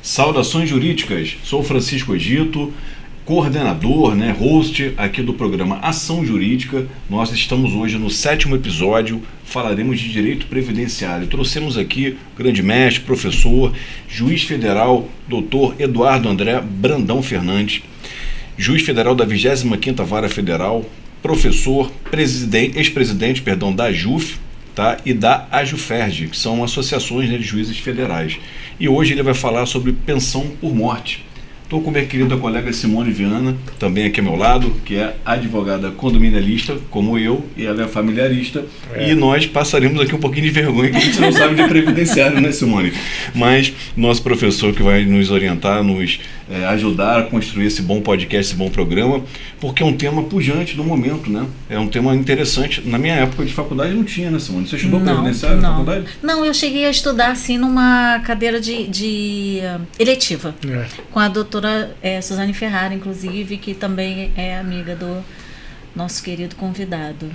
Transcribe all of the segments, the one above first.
Saudações jurídicas, sou Francisco Egito, coordenador, host aqui do programa Ação Jurídica. Nós estamos hoje no 7º episódio, falaremos de direito previdenciário. Trouxemos aqui o grande mestre, professor, juiz federal, doutor Eduardo André Brandão Fernandes, juiz federal da 25ª Vara Federal, professor, ex-presidente da AJUF, tá? E da AJUFERJ, que são associações de juízes federais. E hoje ele vai falar sobre pensão por morte. Estou com minha querida colega Simone Viana, também aqui ao meu lado, que é advogada condominialista, como eu, e ela é familiarista. E nós passaremos aqui um pouquinho de vergonha, que a gente não sabe de previdenciário, né, Simone? Mas nosso professor que vai nos orientar, nos ajudar a construir esse bom podcast, esse bom programa, porque é um tema pujante do momento, né? É um tema interessante. Na minha época de faculdade não tinha, né, Simone? Você estudou previdenciário na faculdade? Não, eu cheguei a estudar, assim, numa cadeira de eletiva, com a doutora Suzane Ferrara, inclusive, que também é amiga do nosso querido convidado.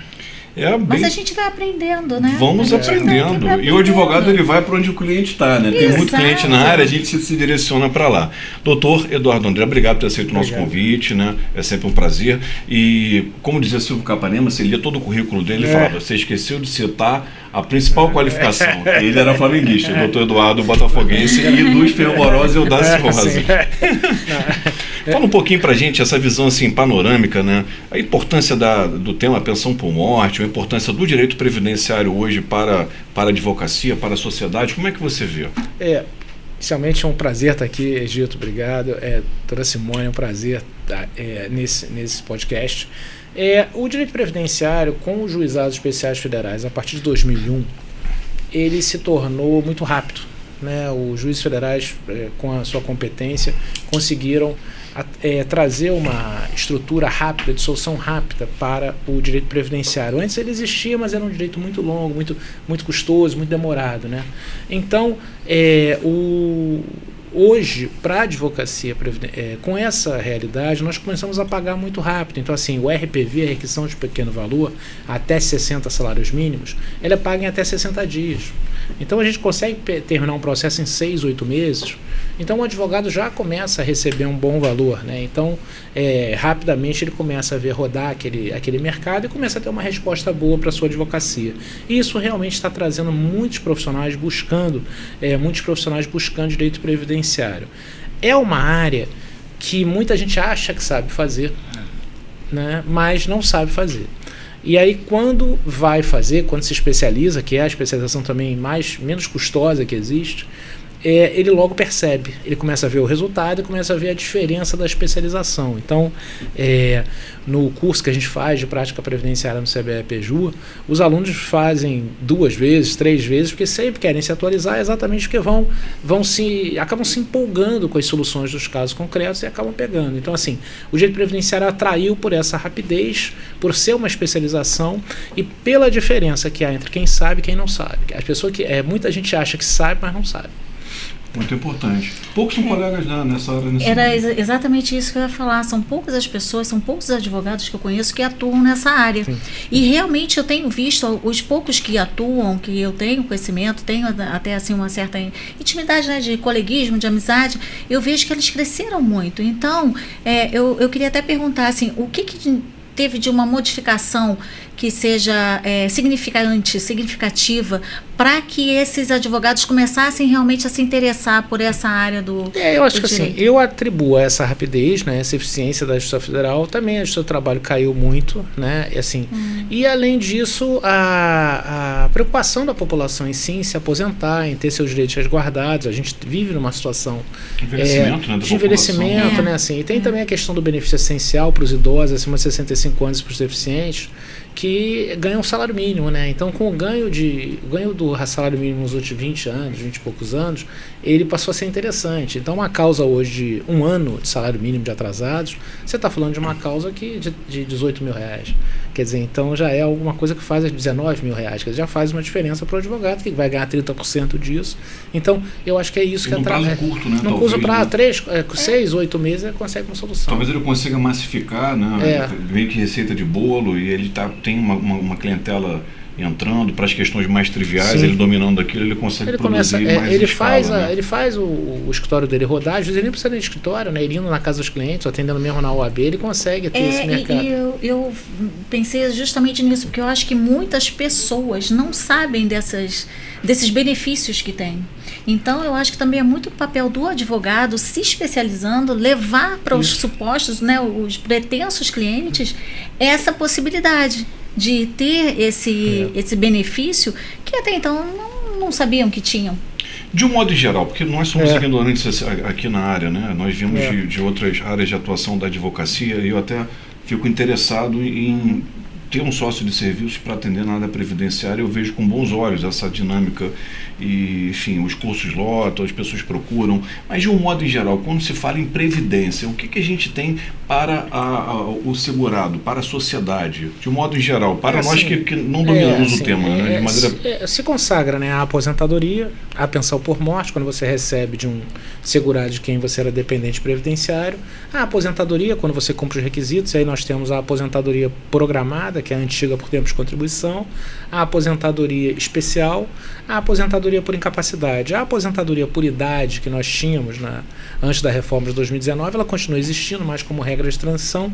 Mas a gente vai aprendendo, né? Vamos aprendendo. E o advogado ele vai para onde o cliente está, né? Tem muito cliente na área, a gente se direciona para lá. Doutor Eduardo André, obrigado por ter aceito o nosso convite, né? É sempre um prazer. E, como dizia Silvio Capanema, você lia todo o currículo dele e falava, você esqueceu de citar a principal qualificação. Ele era flamenguista, doutor Eduardo Botafoguense e Luz Fervorosa e Audácia Rosa. Fala um pouquinho pra gente essa visão assim panorâmica, né? A importância do tema pensão por morte, a importância do direito previdenciário hoje para a advocacia, para a sociedade. Como é que você vê? Inicialmente é um prazer estar aqui, Egito, obrigado. Doutora Simone, é um prazer estar nesse podcast. O direito previdenciário, com os juizados especiais federais, a partir de 2001, ele se tornou muito rápido, né? Os juízes federais, com a sua competência, conseguiram trazer uma estrutura rápida, de solução rápida para o direito previdenciário. Antes ele existia, mas era um direito muito longo, muito custoso, muito demorado, né? Então, hoje, para a advocacia, com essa realidade, nós começamos a pagar muito rápido. Então, assim, o RPV, a requisição de pequeno valor, até 60 salários mínimos, ela é paga em até 60 dias. Então, a gente consegue terminar um processo em 6, 8 meses. Então, o advogado já começa a receber um bom valor, né? Então, rapidamente ele começa a ver rodar aquele mercado e começa a ter uma resposta boa para a sua advocacia. E isso realmente está trazendo muitos profissionais buscando direito previdenciário. É uma área que muita gente acha que sabe fazer, né? Mas não sabe fazer. E aí, quando se especializa, que é a especialização também menos custosa que existe, ele logo percebe, ele começa a ver o resultado e começa a ver a diferença da especialização. Então, no curso que a gente faz de prática previdenciária no CBE-PJU, os alunos fazem 2 vezes, 3 vezes, porque sempre querem se atualizar, exatamente porque acabam se empolgando com as soluções dos casos concretos e acabam pegando. Então, assim, o direito previdenciário atraiu por essa rapidez, por ser uma especialização e pela diferença que há entre quem sabe e quem não sabe. As pessoas muita gente acha que sabe, mas não sabe. Muito importante. Poucos são colegas nessa área. Era exatamente isso que eu ia falar. São poucas as pessoas, são poucos os advogados que eu conheço que atuam nessa área. Sim. E realmente eu tenho visto os poucos que atuam, que eu tenho conhecimento, tenho até assim uma certa intimidade, né, de coleguismo, de amizade, eu vejo que eles cresceram muito. Então, eu queria até perguntar assim, o que teve de uma modificação que seja significativa para que esses advogados começassem realmente a se interessar por essa área do eu acho do que direito. Assim, eu atribuo essa rapidez, né, essa eficiência da Justiça Federal, também a Justiça do Trabalho caiu muito, né, e além disso, a preocupação da população em si, em se aposentar, em ter seus direitos resguardados. A gente vive numa situação de envelhecimento, né, assim, e tem também a questão do benefício essencial para os idosos acima de 65 anos, para os deficientes, que ganham um salário mínimo, né? Então, com o ganho do salário mínimo nos últimos 20 e poucos anos, ele passou a ser interessante. Então, uma causa hoje de 1 ano de salário mínimo de atrasados, você está falando de uma causa de 18 mil reais. Quer dizer, então já é alguma coisa que faz 19 mil reais, quer dizer, já faz uma diferença para o advogado, que vai ganhar 30% disso. Então, eu acho que é isso que atrai. Num prazo curto, né? Num curso para 6, 8 meses, ele consegue uma solução. Talvez ele consiga massificar, né? Meio que receita de bolo, e ele tem uma clientela entrando, para as questões mais triviais, Sim. ele dominando aquilo, ele consegue produzir mais ele escala, faz, né? ele faz o escritório dele rodar, às vezes ele nem precisa de escritório, né? Ele indo na casa dos clientes, atendendo mesmo na OAB, ele consegue ter esse mercado. E eu pensei justamente nisso, porque eu acho que muitas pessoas não sabem desses benefícios que tem. Então, eu acho que também é muito o papel do advogado se especializando, levar para os supostos, né, os pretensos clientes, essa possibilidade de ter esse benefício que até então não sabiam que tinham. De um modo geral, porque nós somos ignorantes aqui na área, né? Nós viemos de outras áreas de atuação da advocacia e eu até fico interessado em ter um sócio de serviços para atender na área previdenciária. Eu vejo com bons olhos essa dinâmica e, enfim, os cursos lotam, as pessoas procuram, mas de um modo em geral, quando se fala em previdência, o que a gente tem para o segurado, para a sociedade, de um modo em geral, para nós que não dominamos o tema, né? De maneira... se consagra, né, a aposentadoria, a pensão por morte, quando você recebe de um segurado de quem você era dependente previdenciário, a aposentadoria, quando você cumpre os requisitos, aí nós temos a aposentadoria programada, que é a antiga por tempo de contribuição, a aposentadoria especial, a aposentadoria por incapacidade. A aposentadoria por idade que nós tínhamos antes da reforma de 2019, ela continua existindo, mas como regra de transição,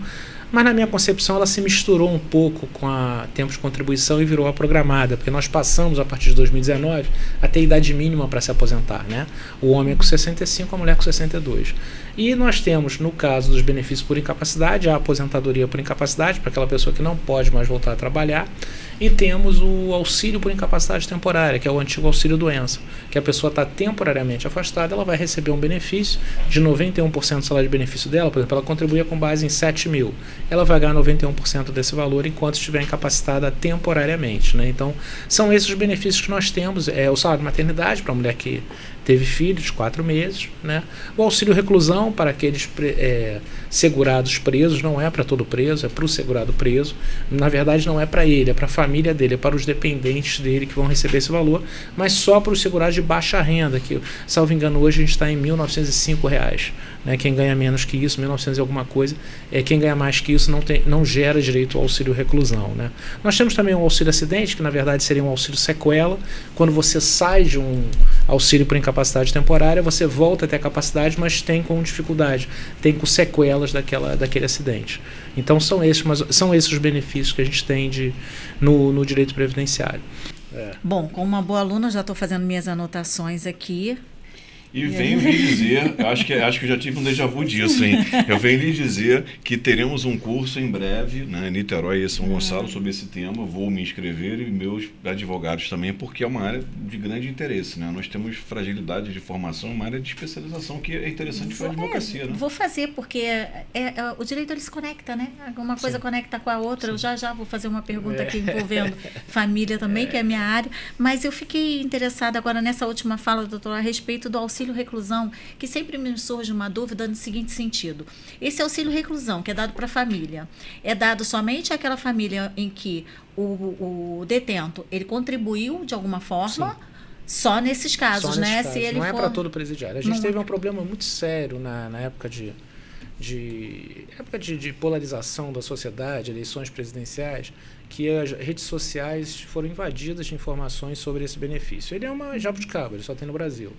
mas na minha concepção ela se misturou um pouco com a tempo de contribuição e virou a programada, porque nós passamos a partir de 2019 a ter idade mínima para se aposentar, né? O homem é com 65, a mulher com 62. E nós temos, no caso dos benefícios por incapacidade, a aposentadoria por incapacidade para aquela pessoa que não pode mais voltar a trabalhar, e temos o auxílio por incapacidade temporária, que é o antigo auxílio doença, que a pessoa está temporariamente afastada, ela vai receber um benefício de 91% do salário de benefício dela. Por exemplo, ela contribuía com base em 7 mil, ela vai ganhar 91% desse valor enquanto estiver incapacitada temporariamente, né? Então, são esses os benefícios que nós temos. O salário de maternidade para a mulher que teve filhos, 4 meses, né? O auxílio reclusão para aqueles segurados presos, não é para todo preso, é para o segurado preso. Na verdade, não é para ele, é para a família dele, é para os dependentes dele que vão receber esse valor, mas só para os segurados de baixa renda, que, salvo engano, hoje a gente está em R$ 1.905, né? Quem ganha menos que isso, 1.900 e alguma coisa, quem ganha mais que isso não gera direito ao auxílio reclusão, né? Nós temos também um auxílio acidente, que na verdade seria um auxílio sequela. Quando você sai de um auxílio por incapacidade temporária, você volta a ter a capacidade, mas tem com dificuldade, tem com sequelas daquele acidente. Então são esses os benefícios que a gente tem no direito previdenciário. Bom, como uma boa aluna, já estou fazendo minhas anotações aqui. E venho lhe dizer, acho que eu já tive um déjà vu disso, hein? Eu venho lhe dizer que teremos um curso em breve, né, em Niterói e São Gonçalo, sobre esse tema. Vou me inscrever e meus advogados também, porque é uma área de grande interesse, né? Nós temos fragilidade de formação, uma área de especialização que é interessante para a advocacia, né? Vou fazer, porque o direito ele se conecta, né? Uma coisa conecta com a outra. Sim. Eu já vou fazer uma pergunta aqui envolvendo família também, que é a minha área, mas eu fiquei interessada agora nessa última fala, doutor, a respeito do auxílio reclusão, que sempre me surge uma dúvida no seguinte sentido: esse auxílio reclusão que é dado para a família, é dado somente àquela família em que o detento ele contribuiu de alguma forma? Sim. Só nesses casos, né? Casos. Se ele não for... é para todo presidiário. A gente teve um problema muito sério na época de polarização da sociedade, eleições presidenciais, que as redes sociais foram invadidas de informações sobre esse benefício. Ele é uma jabuticaba, ele só tem no Brasil.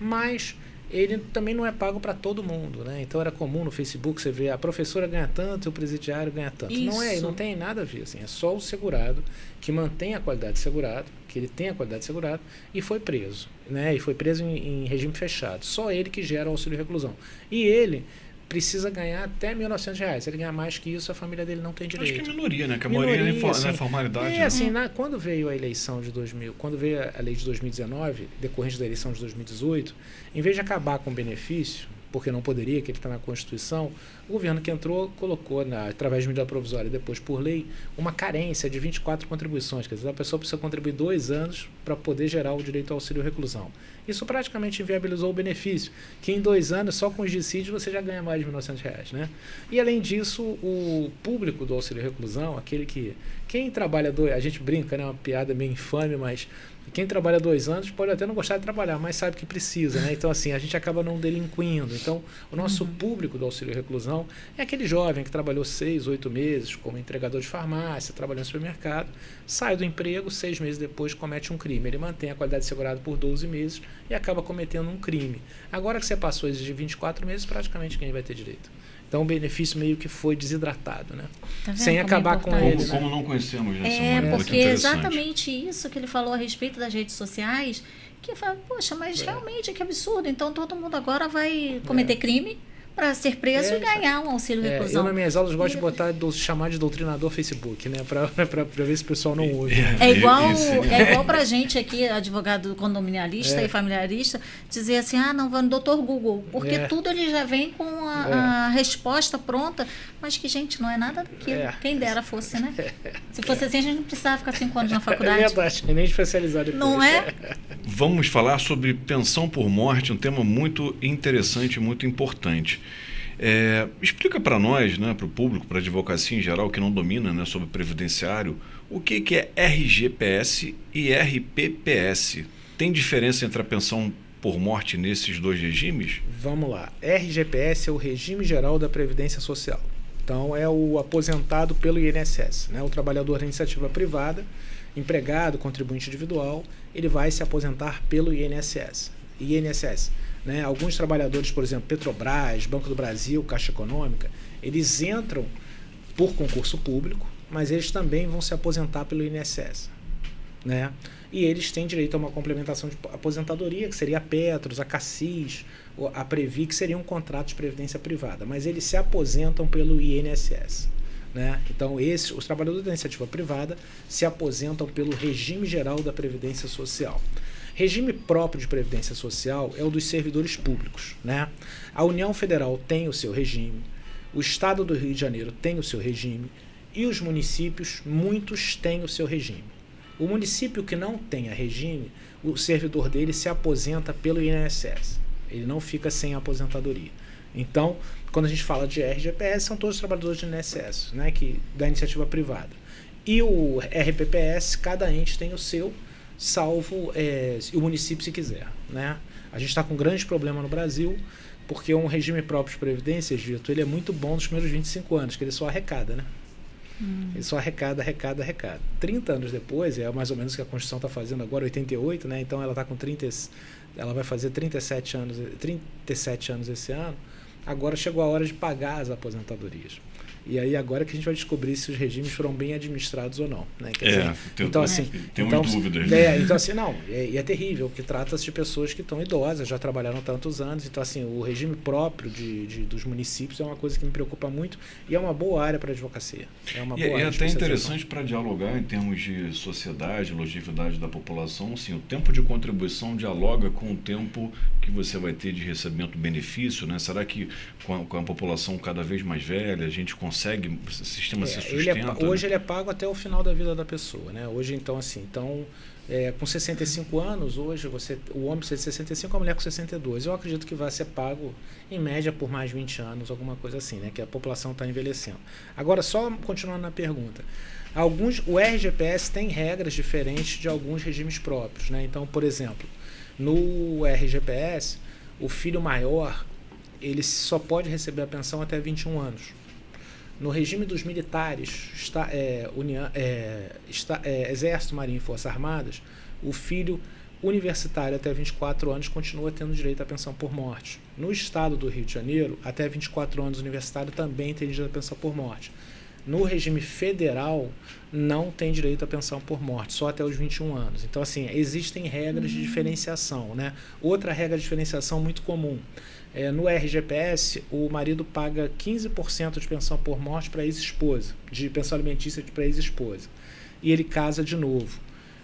Mas ele também não é pago para todo mundo, né? Então era comum no Facebook você ver a professora ganha tanto e o presidiário ganha tanto. Isso. Não tem nada a ver, assim, é só o segurado que mantém a qualidade de segurado, que ele tem a qualidade de segurado e foi preso, né? E foi preso em regime fechado. Só ele que gera o auxílio reclusão. E ele precisa ganhar até R$ 1.900. Se ele ganhar mais que isso, a família dele não tem direito. Acho que é minoria, né? Que a maioria não é formalidade. Assim, quando veio a eleição de 2000, quando veio a lei de 2019, decorrente da eleição de 2018, em vez de acabar com o benefício, porque não poderia, que ele está na Constituição, o governo que entrou colocou, através de medida provisória e depois por lei, uma carência de 24 contribuições. Quer dizer, a pessoa precisa contribuir 2 anos para poder gerar o direito ao auxílio reclusão. Isso praticamente inviabilizou o benefício, que em 2 anos, só com os dissídios, você já ganha mais de R$ 1.900, né? E, além disso, o público do auxílio reclusão, aquele que... Quem trabalha a gente brinca, né? Uma piada meio infame, mas E quem trabalha 2 anos pode até não gostar de trabalhar, mas sabe que precisa, né? Então, assim, a gente acaba não delinquindo. Então, o nosso público do auxílio reclusão é aquele jovem que trabalhou 6, 8 meses como entregador de farmácia, trabalhou no supermercado, sai do emprego, 6 meses depois comete um crime. Ele mantém a qualidade segurada por 12 meses e acaba cometendo um crime. Agora que você passou esses de 24 meses, praticamente quem vai ter direito. Então o benefício meio que foi desidratado, né? Tá vendo Sem como é acabar com importante? ele. Né? Como não conhecemos, né, Simone? Porque Muito interessante. exatamente isso que ele falou a respeito das redes sociais, que fala, poxa, mas realmente que absurdo. Então todo mundo agora vai cometer crime para ser preso e ganhar um auxílio reclusão. Eu nas minhas aulas gosto de botar chamar de doutrinador Facebook, né? Para ver se o pessoal não ouve. Né? É igual pra gente aqui, advogado condominialista e familiarista, dizer assim, não, vai no doutor Google, porque tudo ele já vem com a resposta pronta, mas que, gente, não é nada daquilo. Quem dera fosse, né? Se fosse assim, a gente não precisava ficar 5 anos na faculdade. É verdade, nem especializado depois. Não é? Vamos falar sobre pensão por morte, um tema muito interessante, muito importante. Explica para nós, né, para o público, para a advocacia em geral, que não domina, né, sobre previdenciário, o que é RGPS e RPPS? Tem diferença entre a pensão por morte nesses 2 regimes? Vamos lá. RGPS é o Regime Geral da Previdência Social. Então, é o aposentado pelo INSS, né? O trabalhador da iniciativa privada, empregado, contribuinte individual, ele vai se aposentar pelo INSS. Né? Alguns trabalhadores, por exemplo, Petrobras, Banco do Brasil, Caixa Econômica, eles entram por concurso público, mas eles também vão se aposentar pelo INSS. Né? E eles têm direito a uma complementação de aposentadoria, que seria a Petros, a Cassis, a Previ, que seriam contratos de previdência privada, mas eles se aposentam pelo INSS. Né? Então, os trabalhadores da iniciativa privada se aposentam pelo Regime Geral da Previdência Social. Regime próprio de previdência social é o dos servidores públicos. Né? A União Federal tem o seu regime, o Estado do Rio de Janeiro tem o seu regime e os municípios, muitos têm o seu regime. O município que não tenha regime, o servidor dele se aposenta pelo INSS. Ele não fica sem aposentadoria. Então, quando a gente fala de RGPS, são todos os trabalhadores do INSS, né, da iniciativa privada. E o RPPS, cada ente tem o seu, salvo o município se quiser. Né? A gente está com um grande problema no Brasil, porque um regime próprio de previdência, Gito, ele é muito bom nos primeiros 25 anos, que ele só arrecada, né? Ele só arrecada. 30 anos depois, é mais ou menos o que a Constituição está fazendo agora, 88, né? Então ela está com ela vai fazer 37 anos esse ano. Agora chegou a hora de pagar as aposentadorias. E aí agora que a gente vai descobrir se os regimes foram bem administrados ou não. Né? Temos dúvidas. Né? Então assim, é terrível, porque trata-se de pessoas que estão idosas, já trabalharam tantos anos. Então assim, o regime próprio dos municípios é uma coisa que me preocupa muito e é uma boa área para a advocacia. É até interessante para dialogar em termos de sociedade, longevidade da população. Sim, o tempo de contribuição dialoga com o tempo que você vai ter de recebimento benefício. Né? Será que com a população cada vez mais velha, a gente consegue, o sistema se sustenta? Hoje ele é pago até o final da vida da pessoa, né? Hoje, então, com 65 anos, hoje o homem precisa de 65, a mulher com 62. Eu acredito que vai ser pago, em média, por mais 20 anos, alguma coisa assim, né? Que a população está envelhecendo. Agora, só continuando na pergunta. O RGPS tem regras diferentes de alguns regimes próprios, né? Então, por exemplo, no RGPS, o filho maior, ele só pode receber a pensão até 21 anos. No regime dos militares, Exército, Marinha e Forças Armadas, o filho universitário até 24 anos continua tendo direito à pensão por morte. No estado do Rio de Janeiro, até 24 anos universitário também tem direito à pensão por morte. No regime federal, não tem direito à pensão por morte, só até os 21 anos. Então, assim, existem regras de diferenciação. Né? Outra regra de diferenciação muito comum. No RGPS, o marido paga 15% de pensão por morte para a ex-esposa, de pensão alimentícia para a ex-esposa. E ele casa de novo.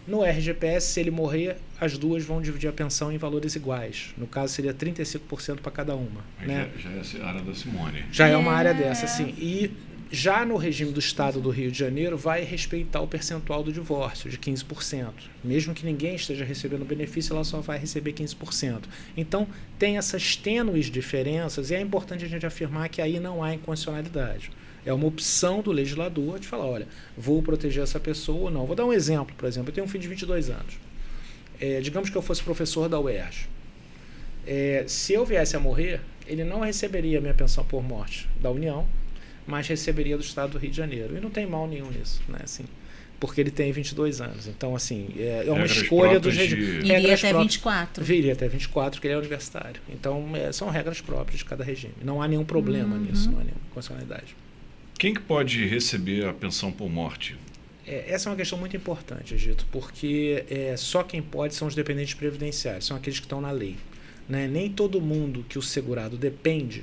No RGPS, se ele morrer, as duas vão dividir a pensão em valores iguais. No caso, seria 35% para cada uma. Né? Já é a área da Simone. Já é uma área dessa, sim. E já no regime do Estado do Rio de Janeiro, vai respeitar o percentual do divórcio, de 15%. Mesmo que ninguém esteja recebendo benefício, ela só vai receber 15%. Então, tem essas tênues diferenças e é importante a gente afirmar que aí não há inconstitucionalidade. É uma opção do legislador de falar, olha, vou proteger essa pessoa ou não. Vou dar um exemplo, por exemplo, eu tenho um filho de 22 anos. digamos que eu fosse professor da UERJ. Se eu viesse a morrer, ele não receberia a minha pensão por morte da União, mas receberia do Estado do Rio de Janeiro. E não tem mal nenhum nisso, né? Assim, porque ele tem 22 anos. Então, assim, é uma escolha dos regimes. Iria até 24. Viria até 24, porque ele é universitário. Então, são regras próprias de cada regime. Não há nenhum problema nisso, não há nenhuma constitucionalidade. Quem que pode receber a pensão por morte? Essa é uma questão muito importante, Egito, porque só quem pode são os dependentes previdenciários, são aqueles que estão na lei. Né? Nem todo mundo que o segurado depende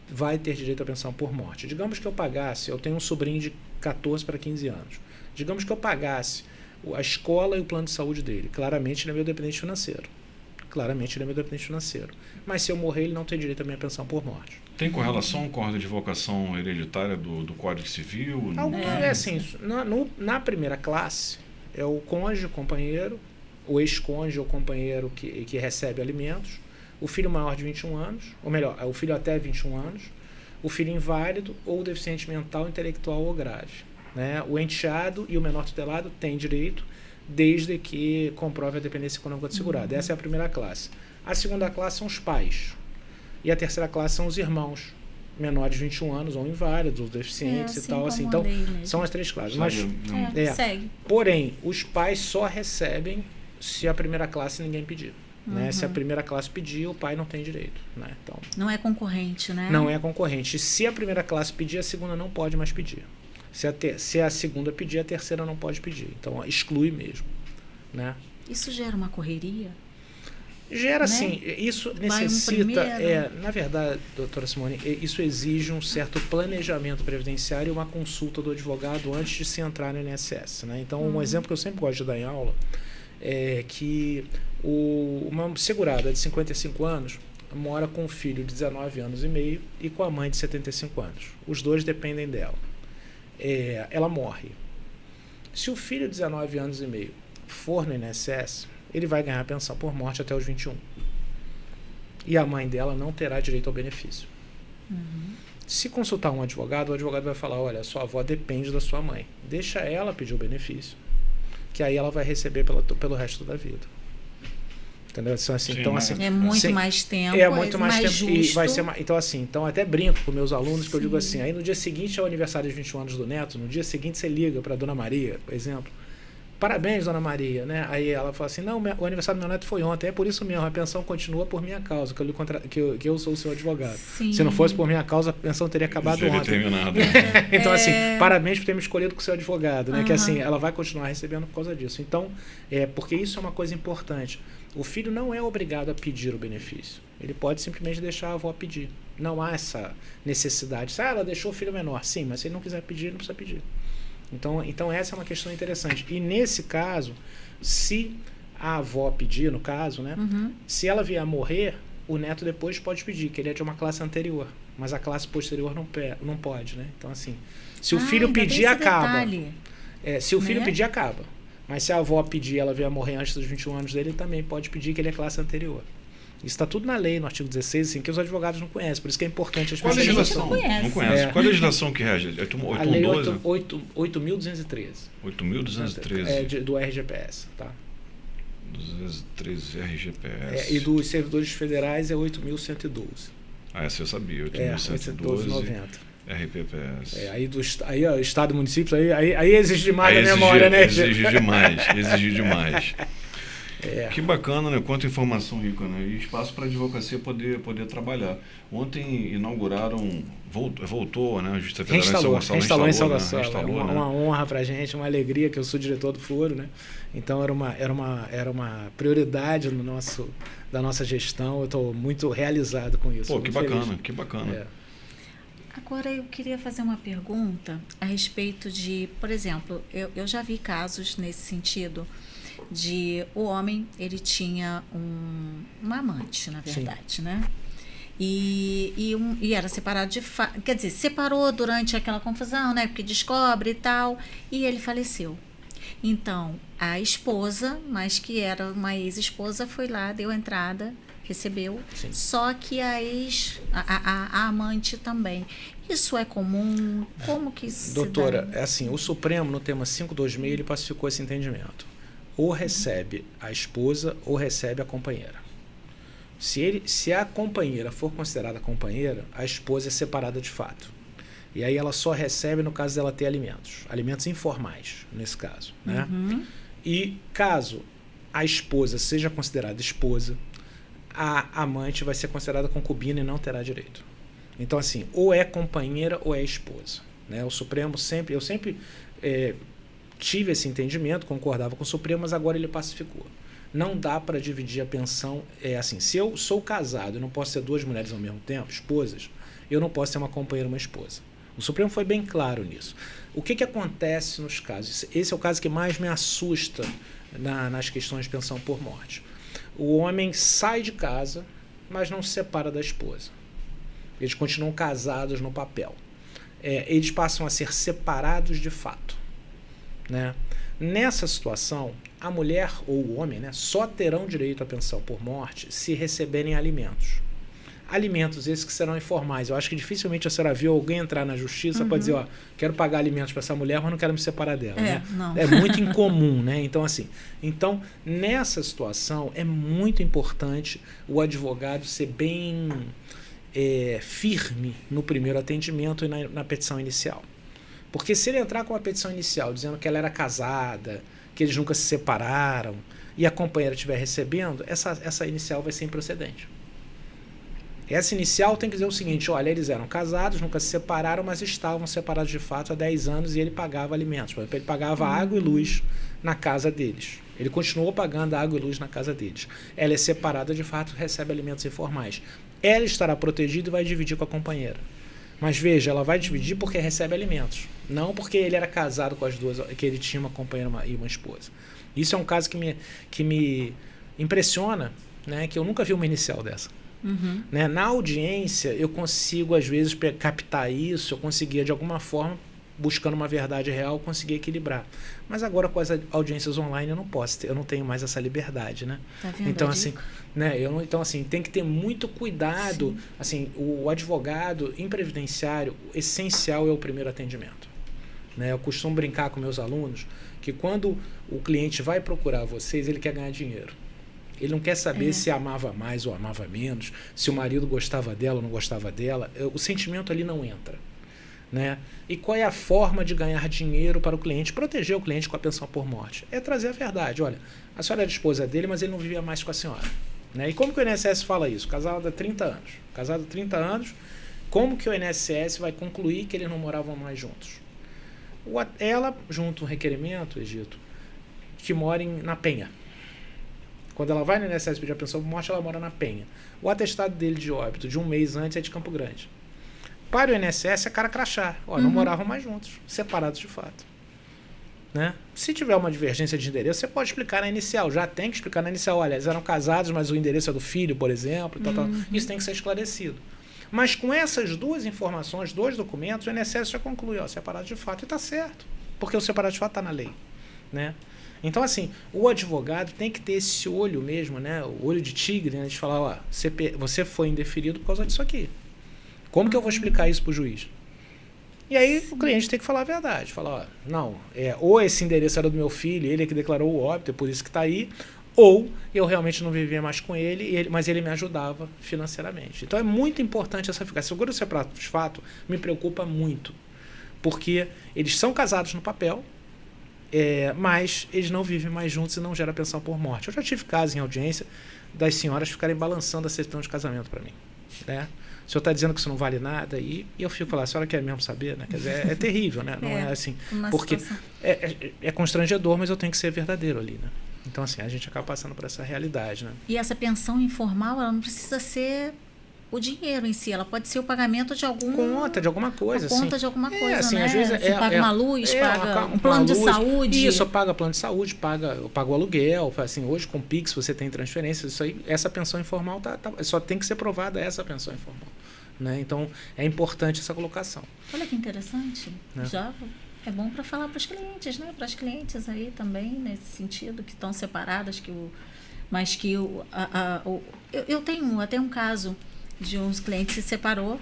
vai ter direito à pensão por morte. Digamos que eu tenho um sobrinho de 14 para 15 anos. Digamos que eu pagasse a escola e o plano de saúde dele. Claramente ele é meu dependente financeiro. Mas se eu morrer, ele não tem direito à minha pensão por morte. Tem correlação com a advocação hereditária do Código Civil? Assim, na primeira classe, é o cônjuge, o companheiro, o ex-cônjuge ou companheiro que recebe alimentos, o filho maior de 21 anos, ou melhor, o filho até 21 anos, o filho inválido ou deficiente mental, intelectual ou grave. Né? O enteado e o menor tutelado têm direito, desde que comprove a dependência econômica do segurado. Essa é a primeira classe. A segunda classe são os pais. E a terceira classe são os irmãos, menores de 21 anos, ou inválidos, ou deficientes e tal. Assim. Então, são as três classes. Segue. Porém, os pais só recebem se a primeira classe ninguém pedir. Né? Se a primeira classe pedir, o pai não tem direito. Né? Então, não é concorrente, né? Não é concorrente. Se a primeira classe pedir, a segunda não pode mais pedir. Se a segunda pedir, a terceira não pode pedir. Então, exclui mesmo. Né? Isso gera uma correria? Gera, né? Sim. Isso necessita... na verdade, doutora Simone, isso exige um certo planejamento previdenciário e uma consulta do advogado antes de se entrar no INSS. Né? Então, um exemplo que eu sempre gosto de dar em aula é que uma segurada de 55 anos mora com um filho de 19 anos e meio e com a mãe de 75 anos. Os dois dependem dela. Ela morre. Se o filho de 19 anos e meio for no INSS, ele vai ganhar a pensão por morte até os 21. E a mãe dela não terá direito ao benefício. Se consultar um advogado, o advogado vai falar, olha, sua avó depende da sua mãe. Deixa ela pedir o benefício, que aí ela vai receber pelo resto da vida. Entendeu? É muito mais tempo. É muito mais tempo. Justo. E vai ser então até brinco com meus alunos, que eu digo assim, aí no dia seguinte é o aniversário de 21 anos do neto, no dia seguinte você liga para Dona Maria, por exemplo. Parabéns, Dona Maria, né? Aí ela fala assim, não, o aniversário do meu neto foi ontem, é por isso mesmo, a pensão continua por minha causa, que eu sou o seu advogado. Sim. Se não fosse por minha causa, a pensão teria acabado ontem. Terminado. Então, assim, parabéns por ter me escolhido com o seu advogado, né? Que assim, ela vai continuar recebendo por causa disso. Então, porque isso é uma coisa importante. O filho não é obrigado a pedir o benefício. Ele pode simplesmente deixar a avó pedir. Não há essa necessidade. Ela deixou o filho menor. Sim, mas se ele não quiser pedir, ele não precisa pedir. Então essa é uma questão interessante. E nesse caso, se a avó pedir, no caso, né, se ela vier a morrer, o neto depois pode pedir, que ele é de uma classe anterior, mas a classe posterior não pode, né? Então, assim, se o filho pedir, acaba. Se o filho pedir, acaba. Mas se a avó pedir, ela vier a morrer antes dos 21 anos dele, ele também pode pedir, que ele é classe anterior. Isso está tudo na lei, no artigo 16, assim, que os advogados não conhecem, por isso que é importante a legislação. Não conhece. Qual a legislação que rege? A lei 8.213. 8.213. Do RGPS, tá? 213 RGPS. E dos servidores federais é 8.112. Essa eu sabia, 8.112. 8.190. RPPS. Aí ó, Estado e município, aí exige demais a memória, né? Exige demais. Que bacana, né? Quanta informação rica, né? E espaço para a advocacia poder trabalhar. Ontem inauguraram, voltou, né? A Justiça Federal reinstalou em Salgaçó. Uma honra para a gente, uma alegria, que eu sou diretor do foro, né? Então era uma prioridade da nossa gestão. Eu estou muito realizado com isso. Pô, que bacana. Agora eu queria fazer uma pergunta a respeito de, por exemplo, eu já vi casos nesse sentido, de o homem, ele tinha uma amante, na verdade, sim, né? E era separado quer dizer, separou durante aquela confusão, né? Porque descobre e tal, e ele faleceu. Então, a esposa, mas que era uma ex-esposa, foi lá, deu entrada, recebeu, sim, só que a amante também. Isso é comum? Como que isso? Doutora, é assim, o Supremo, no tema 526, ele pacificou esse entendimento. ou recebe a esposa ou recebe a companheira. Se a companheira for considerada companheira, a esposa é separada de fato. E aí ela só recebe no caso dela ter alimentos informais, nesse caso. Né? E caso a esposa seja considerada esposa, a amante vai ser considerada concubina e não terá direito. Então, assim, ou é companheira ou é esposa. Né? O Supremo eu sempre tive esse entendimento, concordava com o Supremo, mas agora ele pacificou. Não dá para dividir a pensão. Assim, se eu sou casado e não posso ter duas mulheres ao mesmo tempo, esposas, eu não posso ter uma companheira e uma esposa. O Supremo foi bem claro nisso. O que acontece nos casos? Esse é o caso que mais me assusta nas questões de pensão por morte. O homem sai de casa, mas não se separa da esposa. Eles continuam casados no papel. Eles passam a ser separados de fato. Né? Nessa situação, a mulher ou o homem, né, só terão direito à pensão por morte se receberem alimentos. Alimentos esses que serão informais. Eu acho que dificilmente a senhora viu alguém entrar na justiça para dizer, quero pagar alimentos para essa mulher, mas não quero me separar dela. Né? É muito incomum, né? Então, assim, nessa situação é muito importante o advogado ser bem firme no primeiro atendimento e na petição inicial. Porque se ele entrar com uma petição inicial dizendo que ela era casada, que eles nunca se separaram, e a companheira estiver recebendo, essa inicial vai ser improcedente. Essa inicial tem que dizer o seguinte, olha, eles eram casados, nunca se separaram, mas estavam separados de fato há 10 anos e ele pagava alimentos. Por exemplo, ele pagava água e luz na casa deles. Ele continuou pagando água e luz na casa deles. Ela é separada de fato, recebe alimentos informais. Ela estará protegida e vai dividir com a companheira. Mas veja, ela vai dividir porque recebe alimentos, não porque ele era casado com as duas, que ele tinha uma companheira e uma esposa. Isso é um caso que me impressiona, né, que eu nunca vi uma inicial dessa. Né? Na audiência, eu consigo, às vezes, captar isso, eu conseguia, de alguma forma, buscando uma verdade real, conseguir equilibrar. Mas agora, com as audiências online, eu não posso, eu não tenho mais essa liberdade. Né? Tá vendo então, assim, né, então, assim, tem que ter muito cuidado. Assim, o advogado em previdenciário, o essencial é o primeiro atendimento. Né? Eu costumo brincar com meus alunos que quando o cliente vai procurar vocês, ele quer ganhar dinheiro. Ele não quer saber se amava mais ou amava menos, se o marido gostava dela ou não gostava dela. O sentimento ali não entra. Né? E qual é a forma de ganhar dinheiro para o cliente, proteger o cliente com a pensão por morte? É trazer a verdade. Olha, a senhora era esposa dele, mas ele não vivia mais com a senhora. Né? E como que o INSS fala isso? Casado há 30 anos. Casado há 30 anos, como que o INSS vai concluir que eles não moravam mais juntos? Ela, junto ao requerimento, Egito, que mora na Penha. Quando ela vai no INSS pedir a pensão por morte, ela mora na Penha. O atestado dele de óbito, de um mês antes, é de Campo Grande. Para o INSS é cara crachá. Não moravam mais juntos, separados de fato. Né? Se tiver uma divergência de endereço, você pode explicar na inicial. Já tem que explicar na inicial. Olha, eles eram casados, mas o endereço é do filho, por exemplo. Tal. Isso tem que ser esclarecido. Mas com essas duas informações, 2 documentos, o INSS já conclui, separado de fato. E está certo, porque o separado de fato está na lei. Né? Então, assim, o advogado tem que ter esse olho mesmo, né? O olho de tigre, né? De falar, você foi indeferido por causa disso aqui. Como que eu vou explicar isso para o juiz? E aí o cliente tem que falar a verdade. Falar, ou esse endereço era do meu filho, ele é que declarou o óbito, é por isso que está aí, ou eu realmente não vivia mais com ele, mas ele me ajudava financeiramente. Então é muito importante essa eficácia. O seguro separado de fato me preocupa muito, porque eles são casados no papel, mas eles não vivem mais juntos e não gera pensão por morte. Eu já tive casos em audiência das senhoras ficarem balançando a certidão de casamento para mim. Né? O senhor está dizendo que isso não vale nada, e eu fico falando, a senhora quer mesmo saber? Né? Quer dizer, é terrível, né? Não é assim. Porque é constrangedor, mas eu tenho que ser verdadeiro ali. Né? Então, assim, a gente acaba passando por essa realidade. Né? E essa pensão informal, ela não precisa ser o dinheiro em si, ela pode ser o pagamento de conta de alguma coisa, conta de alguma coisa, assim, né? Às vezes você paga uma luz, paga um plano de saúde. Isso, paga plano de saúde, eu pago o aluguel, assim, hoje com Pix você tem transferência, isso aí, essa pensão informal só tem que ser provada essa pensão informal, né? Então é importante essa colocação. Olha que interessante, né? Já é bom para falar para os clientes, né? Para as clientes aí também nesse sentido, que estão separadas, eu tenho até um caso de uns clientes se separou,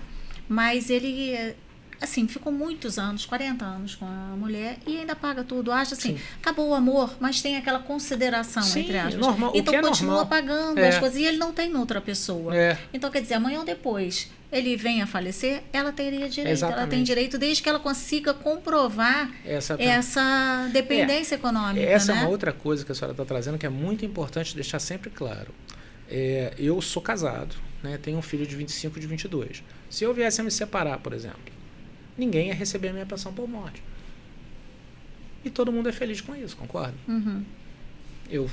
mas ele assim, ficou muitos anos, 40 anos com a mulher e ainda paga tudo. Acha assim, Sim. acabou o amor, mas tem aquela consideração, Sim, entre aspas. normal, o Então que é continua normal. pagando É. as coisas e ele não tem outra pessoa. É. Então, quer dizer, amanhã ou depois ele vem a falecer, ela teria direito. Exatamente. Ela tem direito desde que ela consiga comprovar Essa dependência econômica. Essa né? é uma outra coisa que a senhora está trazendo que é muito importante deixar sempre claro. Eu sou casado, né, tenho um filho de 25 e de 22. Se eu viesse a me separar, por exemplo, ninguém ia receber a minha pensão por morte. E todo mundo é feliz com isso, concorda? Uhum. Eu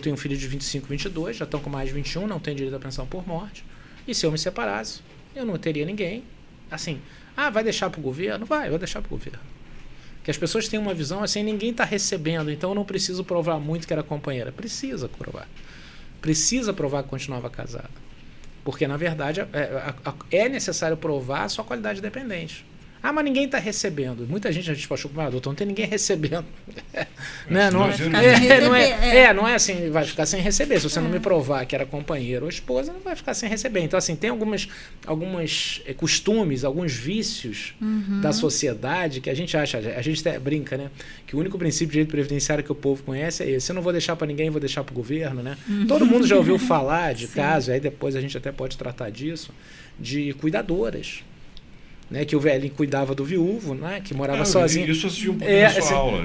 tenho um filho de 25 e 22, já estão com mais de 21, não tem direito à pensão por morte. E se eu me separasse, eu não teria ninguém. Assim, vai deixar para o governo? Vou deixar para o governo. Que as pessoas têm uma visão assim, ninguém está recebendo, então eu não preciso provar muito que era companheira. Precisa provar. Precisa provar que continuava casada. Porque, na verdade, é necessário provar a sua qualidade dependente. Mas ninguém está recebendo. Muita gente já despachou com o doutor, não tem ninguém recebendo. Né? Não, não é assim, vai ficar sem receber. Se você não me provar que era companheiro ou esposa, não vai ficar sem receber. Então, assim, tem alguns costumes, alguns vícios da sociedade que a gente acha, a gente até brinca, né? Que o único princípio de direito previdenciário que o povo conhece é esse. Eu não vou deixar para ninguém, vou deixar para o governo, né? Todo mundo já ouviu falar de casos, aí depois a gente até pode tratar disso, de cuidadoras. Né, que o velhinho cuidava do viúvo, né, que morava sozinho. Isso assisti um pouquinho na sua aula.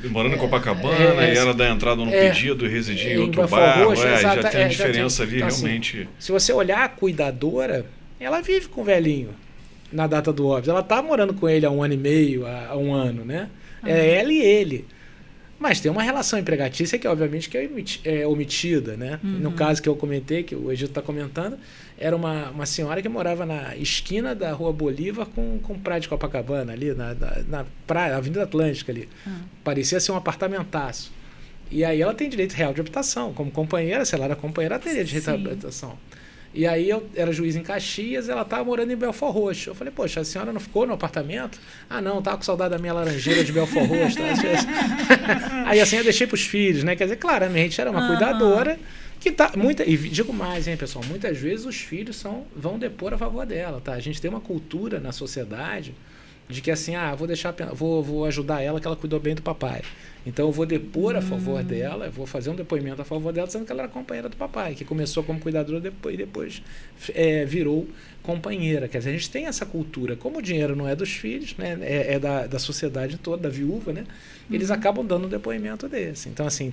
Morando em Copacabana, e ela dá entrada no pedido e residia em outro bairro. Já tem a diferença ali, então, realmente. Assim, se você olhar a cuidadora, ela vive com o velhinho na data do óbito. Ela está morando com ele há 1 ano e meio, há 1 ano, né? É ela e ele. Mas tem uma relação empregatícia que, obviamente, que é omitida, né? No caso que eu comentei, que o Egito está comentando, era uma senhora que morava na esquina da Rua Bolívar com Praia de Copacabana, ali na praia, Avenida Atlântica ali. Parecia ser um apartamentaço. E aí ela tem direito real de habitação. Como companheira, se ela era companheira, ela teria direito de habitação. E aí eu era juiz em Caxias, ela estava morando em Belfort Roxo. Eu falei, poxa, a senhora não ficou no apartamento? Não, estava com saudade da minha laranjeira de Belfort Roxo. Aí assim eu deixei para os filhos, né? Quer dizer, claramente era uma cuidadora que tá e digo mais, hein, pessoal, muitas vezes os filhos vão depor a favor dela, tá? A gente tem uma cultura na sociedade de que assim, vou ajudar ela que ela cuidou bem do papai. Então eu vou depor a favor dela, eu vou fazer um depoimento a favor dela, dizendo que ela era companheira do papai, que começou como cuidadora e depois virou companheira. Quer dizer, a gente tem essa cultura. Como o dinheiro não é dos filhos, né, é da sociedade toda, da viúva, né? Eles acabam dando um depoimento desse. Então, assim,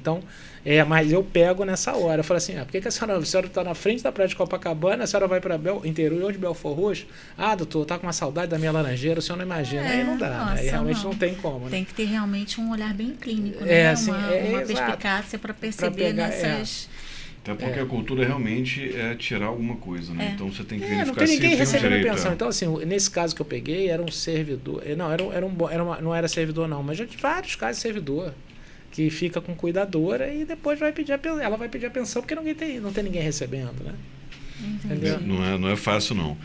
mas eu pego nessa hora. Eu falo assim, por que a senhora está na frente da praia de Copacabana, a senhora vai para interior de Belfort Roxo? Doutor, tá com uma saudade da minha laranjeira, o senhor não imagina. Aí não dá, né? Aí realmente não tem como. Né? Tem que ter realmente um olhar bem clínico, né? Assim, uma perspicácia para perceber nessas... Até porque a cultura realmente é tirar alguma coisa, né? Então você tem que verificar não tem ninguém recebendo direito, pensão. Então, assim, nesse caso que eu peguei, era um servidor. Não era servidor, não, mas já de vários casos de servidor que fica com cuidadora e depois ela vai pedir a pensão porque não tem ninguém recebendo, né? Entendeu? Não é fácil, não.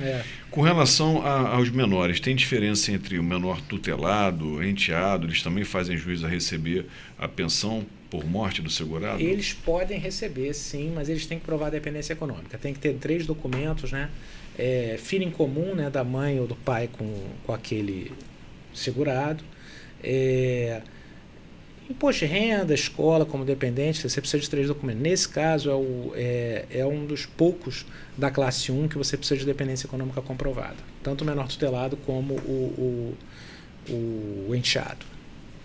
Com relação aos menores, tem diferença entre o menor tutelado, enteado, eles também fazem juiz a receber a pensão por morte do segurado? Eles podem receber, sim, mas eles têm que provar a dependência econômica. Tem que ter 3 documentos, né? Filho em comum, né, da mãe ou do pai com aquele segurado. Imposto de renda, escola como dependente, você precisa de 3 documentos. Nesse caso, é um dos poucos da classe 1 que você precisa de dependência econômica comprovada. Tanto o menor tutelado como o enteado.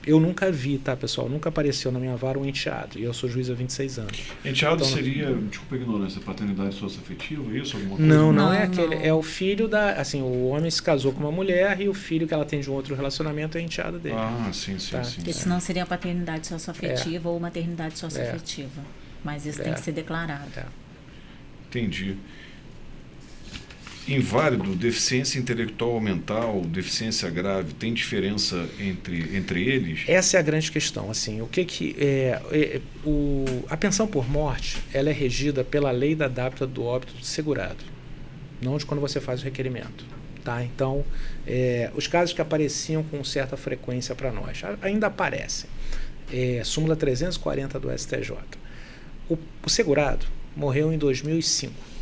Eu nunca vi, tá, pessoal? Nunca apareceu na minha vara um enteado. E eu sou juiz há 26 anos. Enteado seria, desculpa a ignorância, paternidade socioafetiva, isso? Alguma coisa? Não é aquele. É o filho assim, o homem se casou com uma mulher e o filho que ela tem de um outro relacionamento é enteado dele. Sim. Porque senão seria paternidade socioafetiva ou maternidade socioafetiva. Mas isso tem que ser declarado. Entendi. Inválido, deficiência intelectual ou mental, deficiência grave, tem diferença entre eles? Essa é a grande questão. Assim, a pensão por morte ela é regida pela lei da data do óbito do segurado, não de quando você faz o requerimento. Tá? Então, os casos que apareciam com certa frequência para nós, ainda aparecem. Súmula 340 do STJ. O segurado morreu em 2005.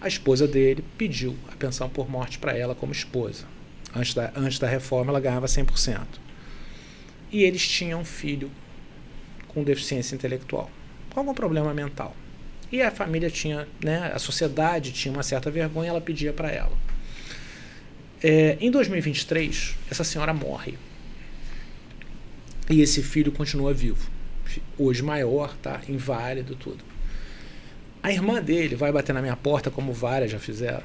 a esposa dele pediu a pensão por morte para ela como esposa. Antes da reforma, ela ganhava 100%. E eles tinham um filho com deficiência intelectual, com algum problema mental. E a família tinha, né, a sociedade tinha uma certa vergonha, ela pedia para ela. Em 2023, essa senhora morre. E esse filho continua vivo. Hoje maior, tá? Inválido, tudo. A irmã dele vai bater na minha porta, como várias já fizeram,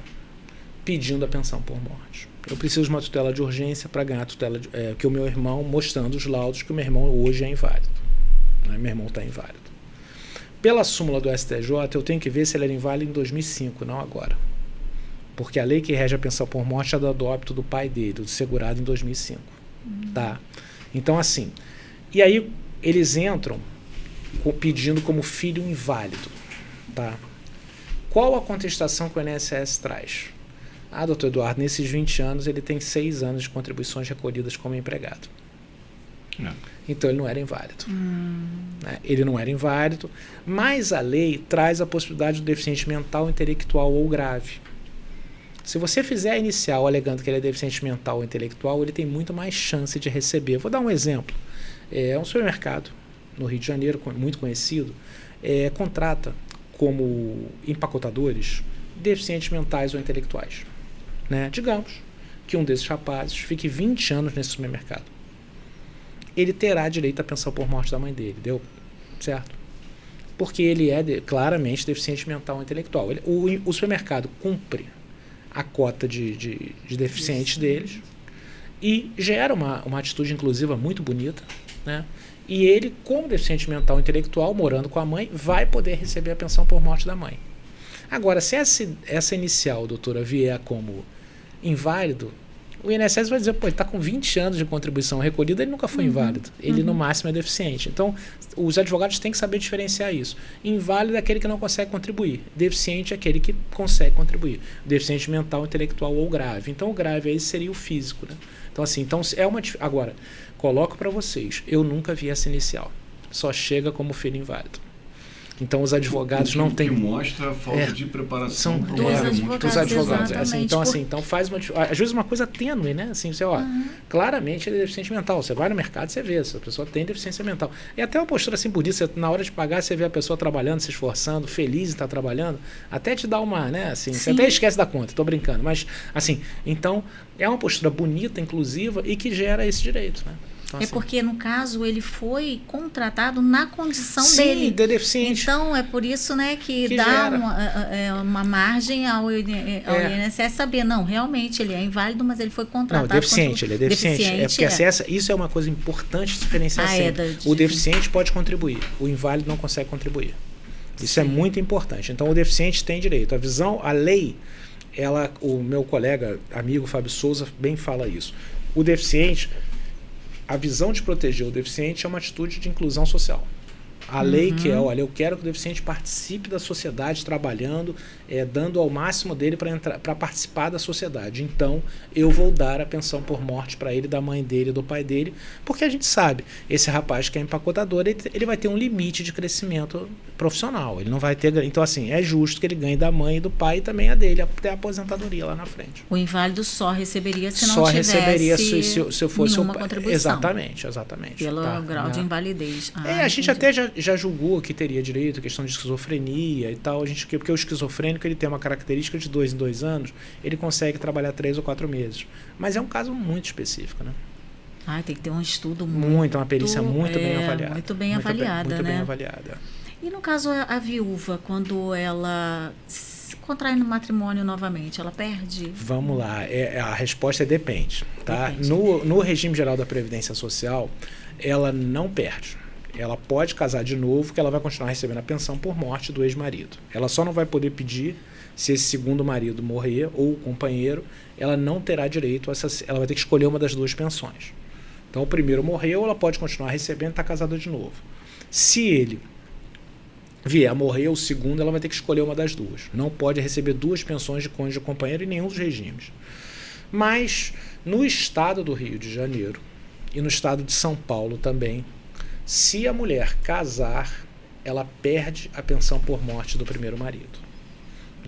pedindo a pensão por morte. Eu preciso de uma tutela de urgência para ganhar a tutela que o meu irmão, mostrando os laudos que o meu irmão hoje é inválido. Né? Meu irmão está inválido. Pela súmula do STJ, eu tenho que ver se ele era inválido em 2005, não agora. Porque a lei que rege a pensão por morte é do óbito do pai dele, do segurado em 2005. Tá? Então, assim, e aí eles entram pedindo como filho inválido. Tá? Qual a contestação que o INSS traz? Doutor Eduardo, nesses 20 anos ele tem 6 anos de contribuições recolhidas como empregado. Não. Então ele não era inválido. Né? Ele não era inválido, mas a lei traz a possibilidade do deficiente mental, intelectual ou grave. Se você fizer a inicial alegando que ele é deficiente mental ou intelectual, ele tem muito mais chance de receber. Vou dar um exemplo. Um supermercado no Rio de Janeiro, muito conhecido, contrata como empacotadores deficientes mentais ou intelectuais. Né? Digamos que um desses rapazes fique 20 anos nesse supermercado. Ele terá direito à pensão por morte da mãe dele, deu? Certo? Porque ele é claramente deficiente mental ou intelectual. O supermercado cumpre a cota de deficientes deles e gera uma atitude inclusiva muito bonita, né? E ele, como deficiente mental ou intelectual, morando com a mãe, vai poder receber a pensão por morte da mãe. Agora, se essa inicial, doutora, vier como inválido, o INSS vai dizer, ele está com 20 anos de contribuição recolhida, ele nunca foi inválido. Ele, no máximo, é deficiente. Então, os advogados têm que saber diferenciar isso. Inválido é aquele que não consegue contribuir. Deficiente é aquele que consegue contribuir. Deficiente mental, intelectual ou grave. Então, o grave aí seria o físico. Né? Então, assim, agora, coloco para vocês, eu nunca vi essa inicial. Só chega como filho inválido. Então os advogados não têm. Que mostra a falta de preparação dos advogados. Então faz às vezes uma coisa tênue, né? Assim, você, claramente ele é deficiente mental. Você vai no mercado, você vê, essa pessoa tem deficiência mental. E até uma postura assim bonita, na hora de pagar, você vê a pessoa trabalhando, se esforçando, feliz em estar trabalhando, até te dá uma, né? Assim, você até esquece da conta, tô brincando. Mas, assim, então é uma postura bonita, inclusiva, e que gera esse direito, né? Então, porque, no caso, ele foi contratado na condição dele. De deficiente. Então, é por isso, né, que dá uma margem ao INSS saber, não, realmente ele é inválido, mas ele foi contratado. Não, deficiente, ele é deficiente. Porque isso é uma coisa importante de diferenciar sempre. O deficiente pode contribuir, o inválido não consegue contribuir. Isso é muito importante. Então, o deficiente tem direito. A lei, o meu colega, amigo Fábio Souza, bem fala isso. O deficiente... A visão de proteger o deficiente é uma atitude de inclusão social. A lei que olha, eu quero que o deficiente participe da sociedade trabalhando, dando ao máximo dele para participar da sociedade. Então, eu vou dar a pensão por morte para ele, da mãe dele, do pai dele, porque a gente sabe, esse rapaz que é empacotador, ele vai ter um limite de crescimento profissional. Ele não vai ter. Então, assim, é justo que ele ganhe da mãe e do pai e também a dele, até a aposentadoria lá na frente. O inválido só receberia se não tivesse se fosse nenhuma contribuição. Exatamente. Pelo grau de invalidez. A gente até já julgou que teria direito, questão de esquizofrenia e tal, porque o esquizofrênico ele tem uma característica de 2 em 2 anos, ele consegue trabalhar 3 ou 4 meses. Mas é um caso muito específico, né? Tem que ter um estudo uma perícia muito bem avaliada. Muito bem avaliada, muito né? bem avaliada. E no caso a viúva, quando ela contrai no matrimônio novamente, ela perde? Vamos lá, a resposta depende, tá? No regime geral da Previdência Social, ela não perde. Ela pode casar de novo, que ela vai continuar recebendo a pensão por morte do ex-marido. Ela só não vai poder pedir, se esse segundo marido morrer, ou o companheiro, ela não terá direito, ela vai ter que escolher uma das 2 pensões. Então, o primeiro morreu, ela pode continuar recebendo e está casada de novo. Se ele vier a morrer, o segundo, ela vai ter que escolher uma das 2. Não pode receber 2 pensões de cônjuge ou companheiro em nenhum dos regimes. Mas, no estado do Rio de Janeiro e no estado de São Paulo também, se a mulher casar, ela perde a pensão por morte do primeiro marido.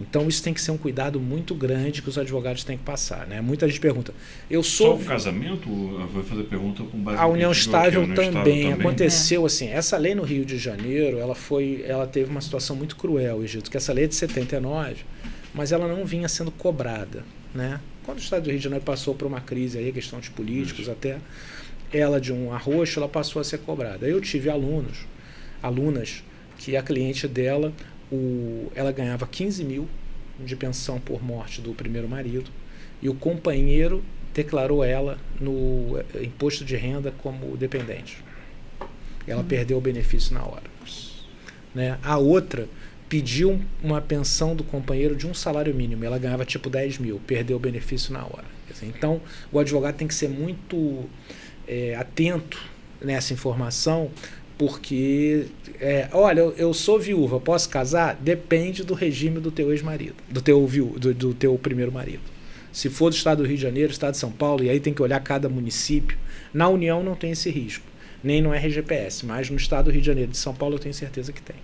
Então isso tem que ser um cuidado muito grande que os advogados têm que passar, né? Muita gente pergunta, Só o casamento? Vai fazer pergunta com base a união estável também. Estável Aconteceu assim, essa lei no Rio de Janeiro, ela teve uma situação muito cruel, Egito, que essa lei é de 79, mas ela não vinha sendo cobrada, né? Quando o Estado do Rio de Janeiro passou por uma crise aí, questão de políticos, até ela de um arroxo, ela passou a ser cobrada. Eu tive alunas que a cliente dela, ela ganhava 15 mil de pensão por morte do primeiro marido e o companheiro declarou ela no imposto de renda como dependente. Ela perdeu o benefício na hora, né? A outra pediu uma pensão do companheiro de um salário mínimo, ela ganhava tipo 10 mil, perdeu o benefício na hora. Então o advogado tem que ser muito atento nessa informação, porque, olha, eu sou viúva, posso casar? Depende do regime do teu ex-marido, do teu primeiro marido. Se for do Estado do Rio de Janeiro, Estado de São Paulo, e aí tem que olhar cada município. Na União não tem esse risco, nem no RGPS, mas no Estado do Rio de Janeiro, de São Paulo eu tenho certeza que tem.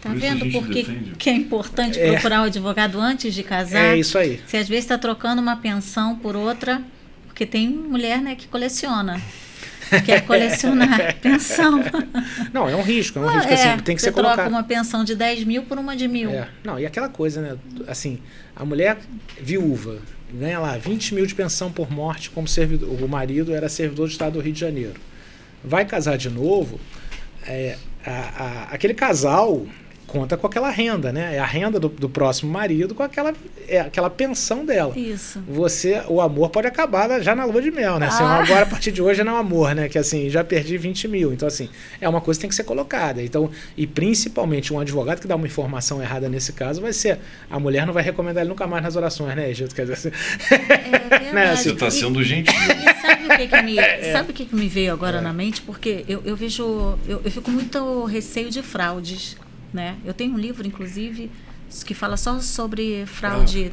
Tá vendo por que é importante procurar o advogado antes de casar? É isso aí. Se às vezes está trocando uma pensão por outra, porque tem mulher, né, que coleciona. Quer colecionar pensão. Não, é um risco assim, tem que ser colocado. Você troca uma pensão de 10 mil por uma de 1.000. Não, e aquela coisa, né? Assim, a mulher viúva ganha lá 20 mil de pensão por morte, como o marido era servidor do Estado do Rio de Janeiro. Vai casar de novo, aquele casal conta com aquela renda, né? É a renda do próximo marido com aquela pensão dela. Isso. O amor pode acabar já na lua de mel, né? Assim, agora, a partir de hoje, não é um amor, né? Que assim, já perdi 20 mil. Então, assim, é uma coisa que tem que ser colocada. Então, e principalmente um advogado que dá uma informação errada nesse caso vai ser, a mulher não vai recomendar ele nunca mais nas orações, né, Egito? Quer dizer, assim, né? Você está sendo gentil. Sabe o que me veio agora na mente? Porque eu vejo, eu fico muito receio de fraudes. Né? Eu tenho um livro, inclusive, que fala só sobre fraude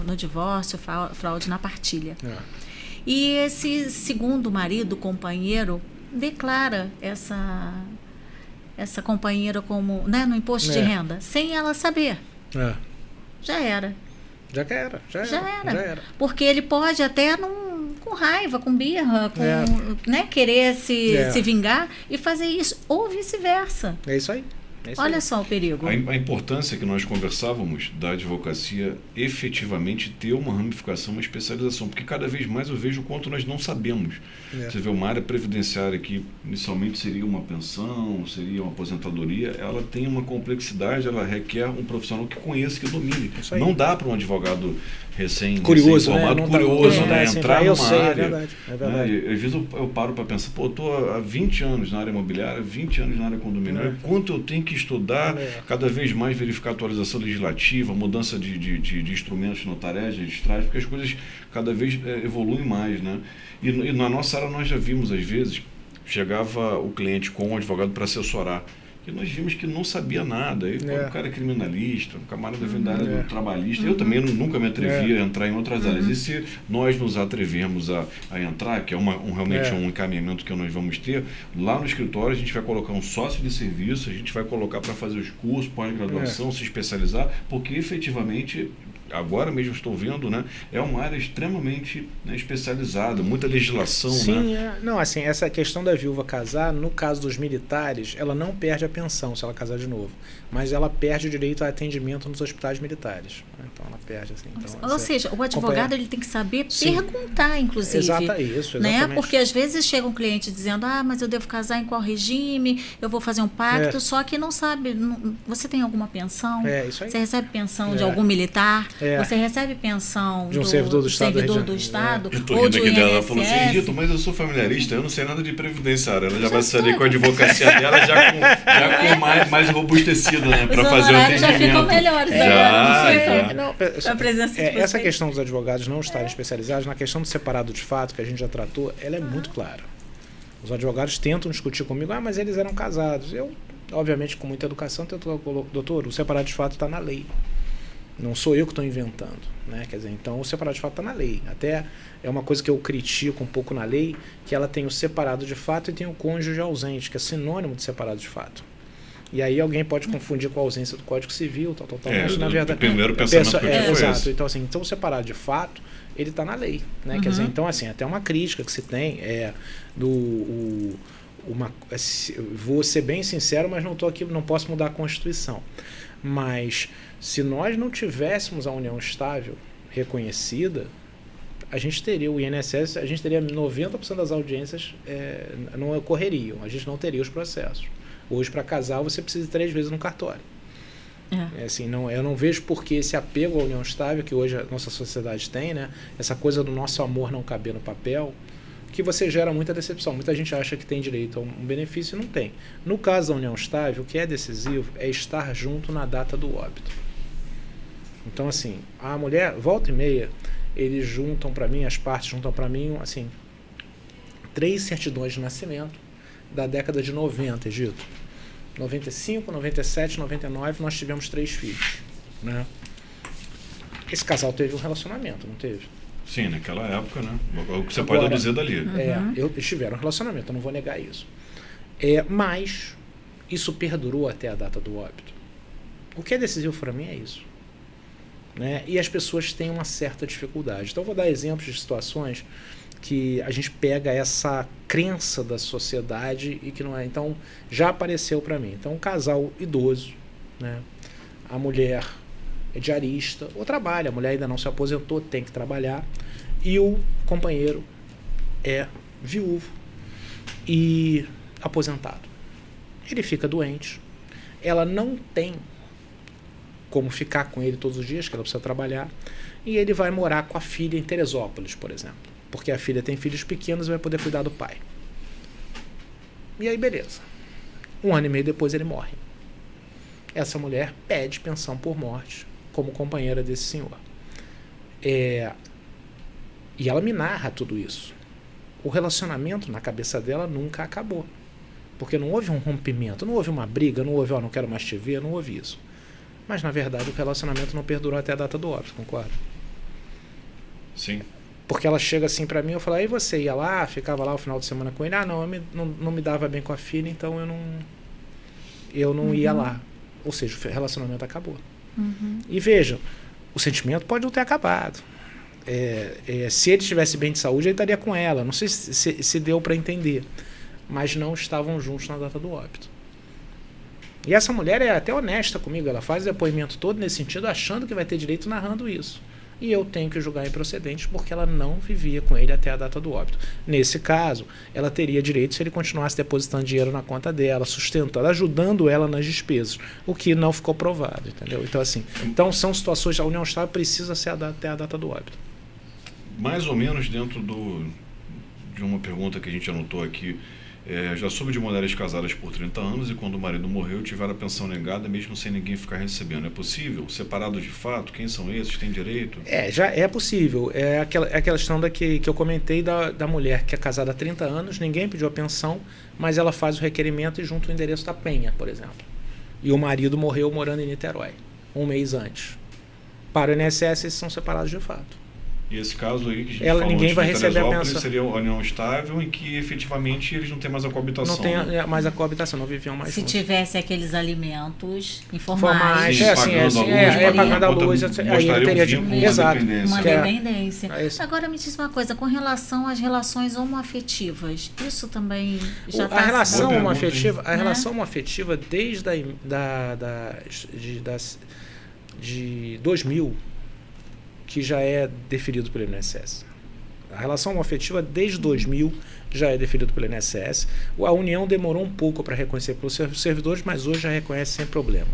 no divórcio, fraude na partilha. E esse segundo marido, companheiro, declara essa companheira como, né, no imposto de renda, sem ela saber. Já era. Porque ele pode até com raiva, com birra, né, querer se vingar e fazer isso, ou vice-versa. É isso aí. Olha só o perigo. A importância que nós conversávamos da advocacia efetivamente ter uma ramificação, uma especialização, porque cada vez mais eu vejo o quanto nós não sabemos. Você vê uma área previdenciária que inicialmente seria uma pensão, seria uma aposentadoria, ela tem uma complexidade, ela requer um profissional que conheça, que domine. Não dá para um advogado recém-formado, curioso, né? Entrar numa área. É verdade. Às vezes eu paro para pensar, eu estou há 20 anos na área imobiliária, 20 anos na área condominial, quanto eu tenho que estudar, cada vez mais verificar a atualização legislativa, mudança de instrumentos notariais, registrais, porque as coisas cada vez evoluem mais, né? E na nossa área nós já vimos, às vezes, chegava o cliente com um advogado para assessorar, e nós vimos que não sabia nada. Aí, o cara é criminalista, um camarada vem da área do trabalhista. Eu também nunca me atrevi a entrar em outras áreas. E se nós nos atrevermos a entrar, que é realmente um encaminhamento que nós vamos ter, lá no escritório a gente vai colocar um sócio de serviço, a gente vai colocar para fazer os cursos, pós-graduação, se especializar, porque efetivamente, agora mesmo estou vendo, né, é uma área extremamente especializada, muita legislação. Sim, né? Não, assim, essa questão da viúva casar, no caso dos militares, ela não perde a pensão se ela casar de novo, mas ela perde o direito a atendimento nos hospitais militares. Então ela perde, assim. Então, ou seja, o advogado ele tem que saber perguntar, inclusive. Exatamente. Né? Porque às vezes chega um cliente dizendo, mas eu devo casar em qual regime, eu vou fazer um pacto, só que não sabe, você tem alguma pensão? Isso aí. Você recebe pensão de algum militar? Você recebe pensão de um servidor do Estado? Eu tô rindo aqui dela, ela falou assim, Dito, mas eu sou familiarista, eu não sei nada de previdenciária. Ela já vai sair com a advocacia dela já com mais robustecida, né, para fazer o atendimento. Já ficam melhores. A presença de essa questão dos advogados não estarem especializados, na questão do separado de fato, que a gente já tratou, ela é muito clara. Os advogados tentam discutir comigo, mas eles eram casados. Eu, obviamente, com muita educação, tento colocar, doutor, o separado de fato está na lei. Não sou eu que estou inventando, né? Quer dizer, então o separado de fato está na lei. Até é uma coisa que eu critico um pouco na lei, que ela tem o separado de fato e tem o cônjuge ausente, que é sinônimo de separado de fato. E aí alguém pode confundir com a ausência do Código Civil, tal, mas na verdade... O primeiro pensamento que eu tive foi exato. esse. Então, assim, então separado de fato, ele está na lei, né? Quer dizer, então, assim, até uma crítica que se tem vou ser bem sincero, mas não estou aqui, não posso mudar a Constituição. Mas se nós não tivéssemos a união estável reconhecida, a gente teria o INSS, a gente teria 90% das audiências não ocorreriam, a gente não teria os processos. Hoje, para casar, você precisa de 3 vezes no cartório. Assim, eu não vejo por que esse apego à união estável que hoje a nossa sociedade tem, né? Essa coisa do nosso amor não caber no papel, que você gera muita decepção. Muita gente acha que tem direito a um benefício e não tem. No caso da união estável, o que é decisivo é estar junto na data do óbito. Então, assim, a mulher, volta e meia, eles juntam para mim, as partes juntam para mim, assim, 3 certidões de nascimento da década de 90, Egito. 95, 97, 99, nós tivemos 3 filhos, né? Esse casal teve um relacionamento, não teve? Sim, naquela época, né? O que você pode deduzir dali. Eles tiveram um relacionamento, eu não vou negar isso. Mas isso perdurou até a data do óbito. O que é decisivo para mim é isso. Né? E as pessoas têm uma certa dificuldade. Então eu vou dar exemplos de situações que a gente pega essa crença da sociedade e que não é. Então já apareceu para mim. Então um casal idoso, né? A mulher é diarista ou trabalha, a mulher ainda não se aposentou, tem que trabalhar, e o companheiro é viúvo e aposentado. Ele fica doente, ela não tem como ficar com ele todos os dias, que ela precisa trabalhar, e ele vai morar com a filha em Teresópolis, por exemplo, porque a filha tem filhos pequenos e vai poder cuidar do pai. E aí, beleza. 1 ano e meio depois ele morre. Essa mulher pede pensão por morte como companheira desse senhor. E ela me narra tudo isso. O relacionamento na cabeça dela nunca acabou. Porque não houve um rompimento, não houve uma briga, não houve, não quero mais te ver, não houve isso. Mas, na verdade, o relacionamento não perdurou até a data do óbito, concorda? Sim. Porque ela chega assim pra mim, eu falo, aí você ia lá, ficava lá o final de semana com ele? Não me dava bem com a filha, então eu não ia lá. Ou seja, o relacionamento acabou. E vejam, o sentimento pode não ter acabado. Se ele estivesse bem de saúde, ele estaria com ela. Não sei se deu para entender. Mas não estavam juntos na data do óbito. E essa mulher é até honesta comigo. Ela faz o depoimento todo nesse sentido, achando que vai ter direito, narrando isso. E eu tenho que julgar improcedente porque ela não vivia com ele até a data do óbito. Nesse caso, ela teria direito se ele continuasse depositando dinheiro na conta dela, sustentando, ajudando ela nas despesas, o que não ficou provado, entendeu? Então, assim, são situações, a união estável precisa ser até a data do óbito. Mais ou menos dentro de uma pergunta que a gente anotou aqui, já soube de mulheres casadas por 30 anos e quando o marido morreu tiveram a pensão negada mesmo sem ninguém ficar recebendo. É possível? Separados de fato? Quem são esses? Tem direito? Já é possível. É aquela questão que eu comentei da mulher que é casada há 30 anos, ninguém pediu a pensão, mas ela faz o requerimento e junta o endereço da Penha, por exemplo. E o marido morreu morando em Niterói, 1 mês antes. Para o INSS, eles são separados de fato. E esse caso aí que a gente falou ninguém vai receber a pensão. Seria a união estável em que efetivamente eles não têm mais a coabitação. Não tem mais a coabitação, não viviam mais juntos. Se tivesse aqueles alimentos informais. Pagando a luz, aí ele teria de uma dependência. Agora me diz uma coisa, com relação às relações homoafetivas, isso também já está... A relação homoafetiva desde de 2000, que já é deferido pelo INSS. A relação homoafetiva desde 2000 já é deferido pelo INSS. A União demorou um pouco para reconhecer pelos servidores, mas hoje já reconhece sem problema.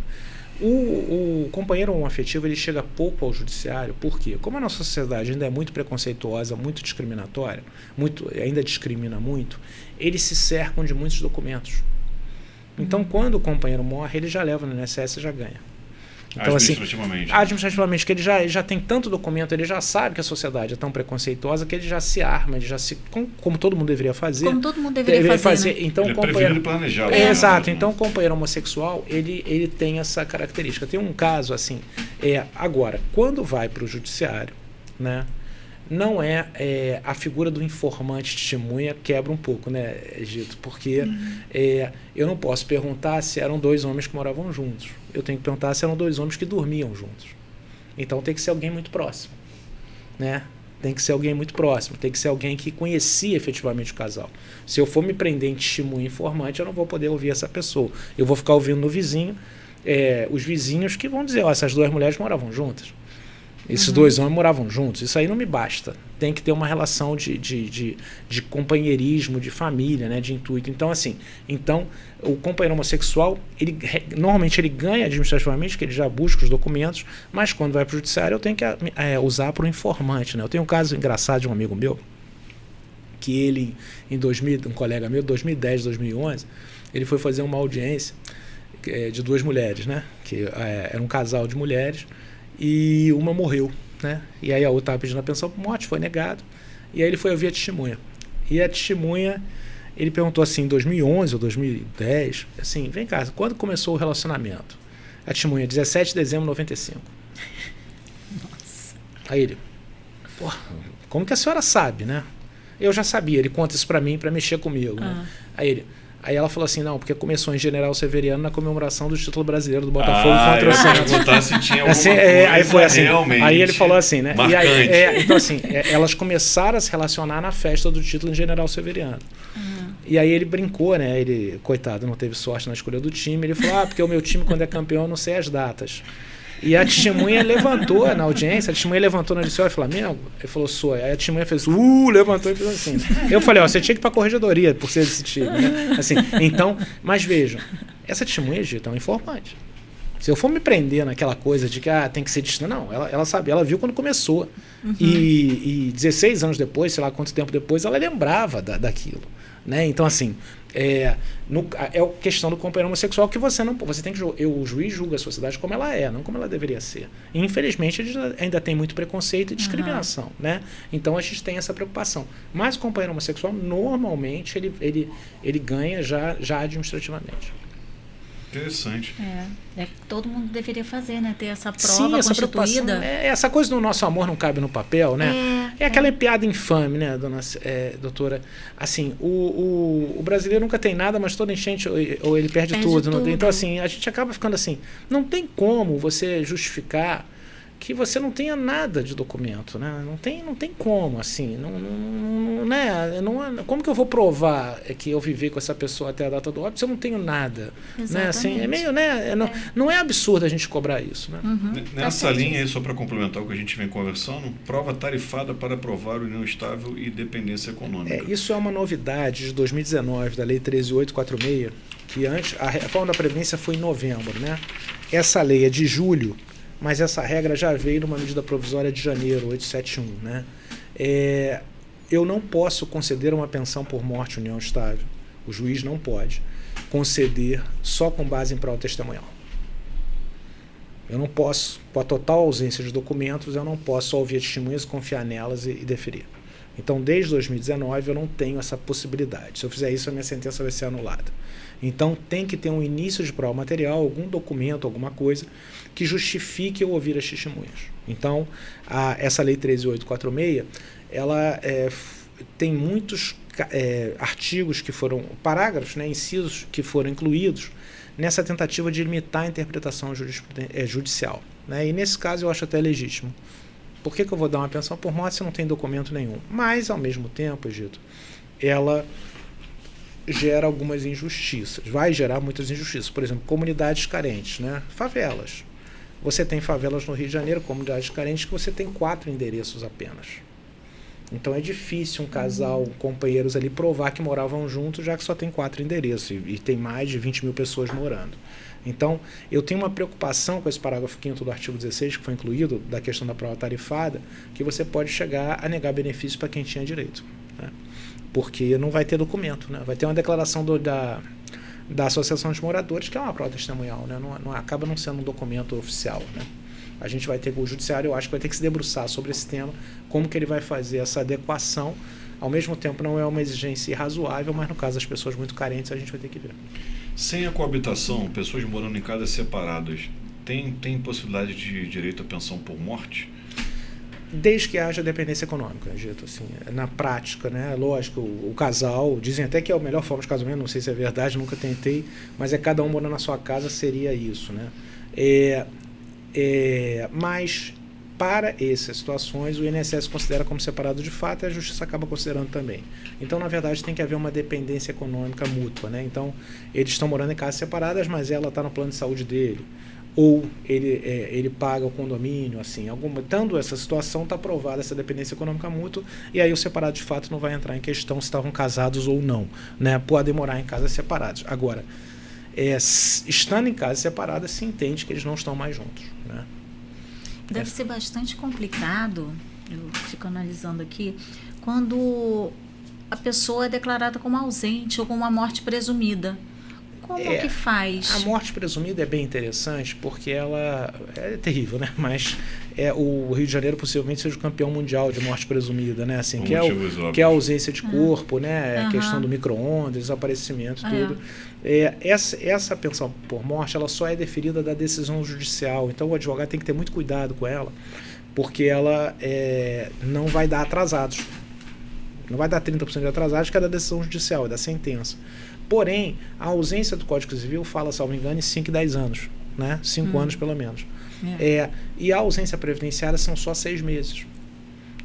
O companheiro homoafetivo ele chega pouco ao judiciário, por quê? Como a nossa sociedade ainda é muito preconceituosa, muito discriminatória, ainda discrimina muito, eles se cercam de muitos documentos. Então, quando o companheiro morre, ele já leva no INSS e já ganha. Então, administrativamente, que ele já tem tanto documento, ele já sabe que a sociedade é tão preconceituosa que ele já se arma, ele já como todo mundo deveria fazer. Como todo mundo deveria fazer. Né? Então, ele companheiro planejado. Exato. Então, o companheiro homossexual, ele tem essa característica. Tem um caso assim, agora, quando vai para o judiciário, né? não é a figura do informante testemunha quebra um pouco, né, Egito? Porque eu não posso perguntar se eram 2 homens que moravam juntos. Eu tenho que perguntar se eram 2 homens que dormiam juntos. Então tem que ser alguém muito próximo, né? Tem que ser alguém muito próximo, tem que ser alguém que conhecia efetivamente o casal. Se eu for me prender em testemunha informante, eu não vou poder ouvir essa pessoa. Eu vou ficar ouvindo no vizinho, os vizinhos que vão dizer, essas 2 mulheres moravam juntas. Esses 2 homens moravam juntos. Isso aí não me basta. Tem que ter uma relação de companheirismo, de família, né, de intuito. Então, assim, o companheiro homossexual, normalmente ele ganha administrativamente, que ele já busca os documentos, mas quando vai para o judiciário eu tenho que usar para o informante. Né? Eu tenho um caso engraçado de um amigo meu, que ele, um colega meu, 2010, 2011, ele foi fazer uma audiência de 2 mulheres, né? Que era um casal de mulheres, e uma morreu, né? E aí a outra estava pedindo a pensão por morte, foi negado. E aí ele foi ouvir a testemunha. E a testemunha, ele perguntou assim, em 2011 ou 2010, assim, vem cá, quando começou o relacionamento? A testemunha, 17 de dezembro de 95. Nossa. Aí ele, pô, como que a senhora sabe, né? Eu já sabia, ele conta isso para mim, para mexer comigo, né? Aí ela falou assim, não, porque começou em General Severiano na comemoração do título brasileiro do Botafogo contra o Santos. Se tinha alguma assim, coisa aí foi assim, realmente aí ele falou assim, né? marcante. E aí, então assim, elas começaram a se relacionar na festa do título em General Severiano. E aí ele brincou, né? Ele, coitado, não teve sorte na escolha do time. Ele falou, porque o meu time quando é campeão eu não sei as datas. E a testemunha levantou na audiência, a testemunha levantou na audiência, Flamengo? Ele falou, sou. Aí a testemunha fez, levantou e fez assim. Eu falei, você tinha que ir pra corregedoria por ser desse time, né? Assim, então, mas vejam, essa testemunha, Gito, é um informante. Se eu for me prender naquela coisa de que tem que ser distante, não, ela sabe, ela viu quando começou. E 16 anos depois, sei lá quanto tempo depois, ela lembrava daquilo. Né? Então, assim, é a questão do companheiro homossexual que você tem que o juiz julga a sociedade como ela é, não como ela deveria ser. E, infelizmente, ainda tem muito preconceito e discriminação, né? Então a gente tem essa preocupação. Mas o companheiro homossexual, normalmente, ele ganha já administrativamente. Interessante. É que todo mundo deveria fazer, né? Ter essa prova constituída. Essa coisa do nosso amor não cabe no papel, né? Aquela piada infame, né, doutora? Assim, o brasileiro nunca tem nada, mas toda enchente ou ele perde tudo. Não tem? Então, assim, a gente acaba ficando assim. Não tem como você justificar que você não tenha nada de documento, né? Não tem como, assim, como que eu vou provar que eu vivi com essa pessoa até a data do óbito se eu não tenho nada, né? Assim, é meio, né? Não é absurdo a gente cobrar isso, né? Nessa linha aí, só para complementar o que a gente vem conversando, prova tarifada para provar união estável e dependência econômica. Isso é uma novidade de 2019 da Lei 13.846, que antes a reforma da Previdência foi em novembro, né? Essa lei é de julho, mas essa regra já veio numa medida provisória de janeiro, 871, né? Eu não posso conceder uma pensão por morte união estável. O juiz não pode conceder só com base em prova testemunhal. Eu não posso, com a total ausência de documentos, eu não posso só ouvir testemunhas, confiar nelas e deferir. Então, desde 2019, eu não tenho essa possibilidade. Se eu fizer isso, a minha sentença vai ser anulada. Então, tem que ter um início de prova material, algum documento, alguma coisa que justifique eu ouvir as testemunhas. Então, essa Lei 13.846, ela tem muitos artigos que foram, parágrafos, né, incisos que foram incluídos nessa tentativa de limitar a interpretação judicial. Né? E, nesse caso, eu acho até legítimo. Por que eu vou dar uma pensão por morte se não tem documento nenhum? Mas, ao mesmo tempo, Egito, ela gera algumas injustiças, vai gerar muitas injustiças. Por exemplo, comunidades carentes, né? Favelas. Você tem favelas no Rio de Janeiro, comunidades carentes, que você tem 4 endereços apenas. Então é difícil um casal, companheiros ali, provar que moravam juntos, já que só tem 4 endereços e tem mais de 20 mil pessoas morando. Então, eu tenho uma preocupação com esse parágrafo 5º do artigo 16, que foi incluído, da questão da prova tarifada, que você pode chegar a negar benefícios para quem tinha direito. Né? Porque não vai ter documento, né? Vai ter uma declaração da Associação de Moradores, que é uma prova testemunhal, né? Acaba não sendo um documento oficial, né? A gente vai ter, o judiciário, eu acho que vai ter que se debruçar sobre esse tema, como que ele vai fazer essa adequação. Ao mesmo tempo, não é uma exigência irrazoável, mas no caso das pessoas muito carentes, a gente vai ter que ver. Sem a coabitação, pessoas morando em casas separadas, tem possibilidade de direito à pensão por morte? Desde que haja dependência econômica, dito assim, na prática, né? Lógico, o casal, dizem até que é a melhor forma de casamento, não sei se é verdade, nunca tentei, mas cada um morando na sua casa seria isso, né? Mas para essas situações o INSS considera como separado de fato e a Justiça acaba considerando também. Então, na verdade, tem que haver uma dependência econômica mútua, né? Então, eles estão morando em casas separadas, mas ela está no plano de saúde dele. Ou ele paga o condomínio, assim, tanto essa situação está aprovada essa dependência econômica mútua, e aí o separado de fato não vai entrar em questão se estavam casados ou não, né? Podem morar em casas separadas. Agora, estando em casas separadas, se entende que eles não estão mais juntos, né? Deve ser bastante complicado, eu fico analisando aqui, quando a pessoa é declarada como ausente ou com uma morte presumida. Como que faz? A morte presumida é bem interessante porque ela é terrível, né? Mas o Rio de Janeiro possivelmente seja o campeão mundial de morte presumida, né? Assim, que é a ausência de corpo, né? A questão do micro-ondas, desaparecimento, tudo. Essa pensão por morte, ela só é deferida da decisão judicial. Então o advogado tem que ter muito cuidado com ela, porque ela não vai dar atrasados. Não vai dar 30% de atrasados, que é da decisão judicial, é da sentença. Porém, a ausência do Código Civil fala, salvo engano, em 5 e 10 anos, né? 5 anos pelo menos. E a ausência previdenciária são só 6 meses.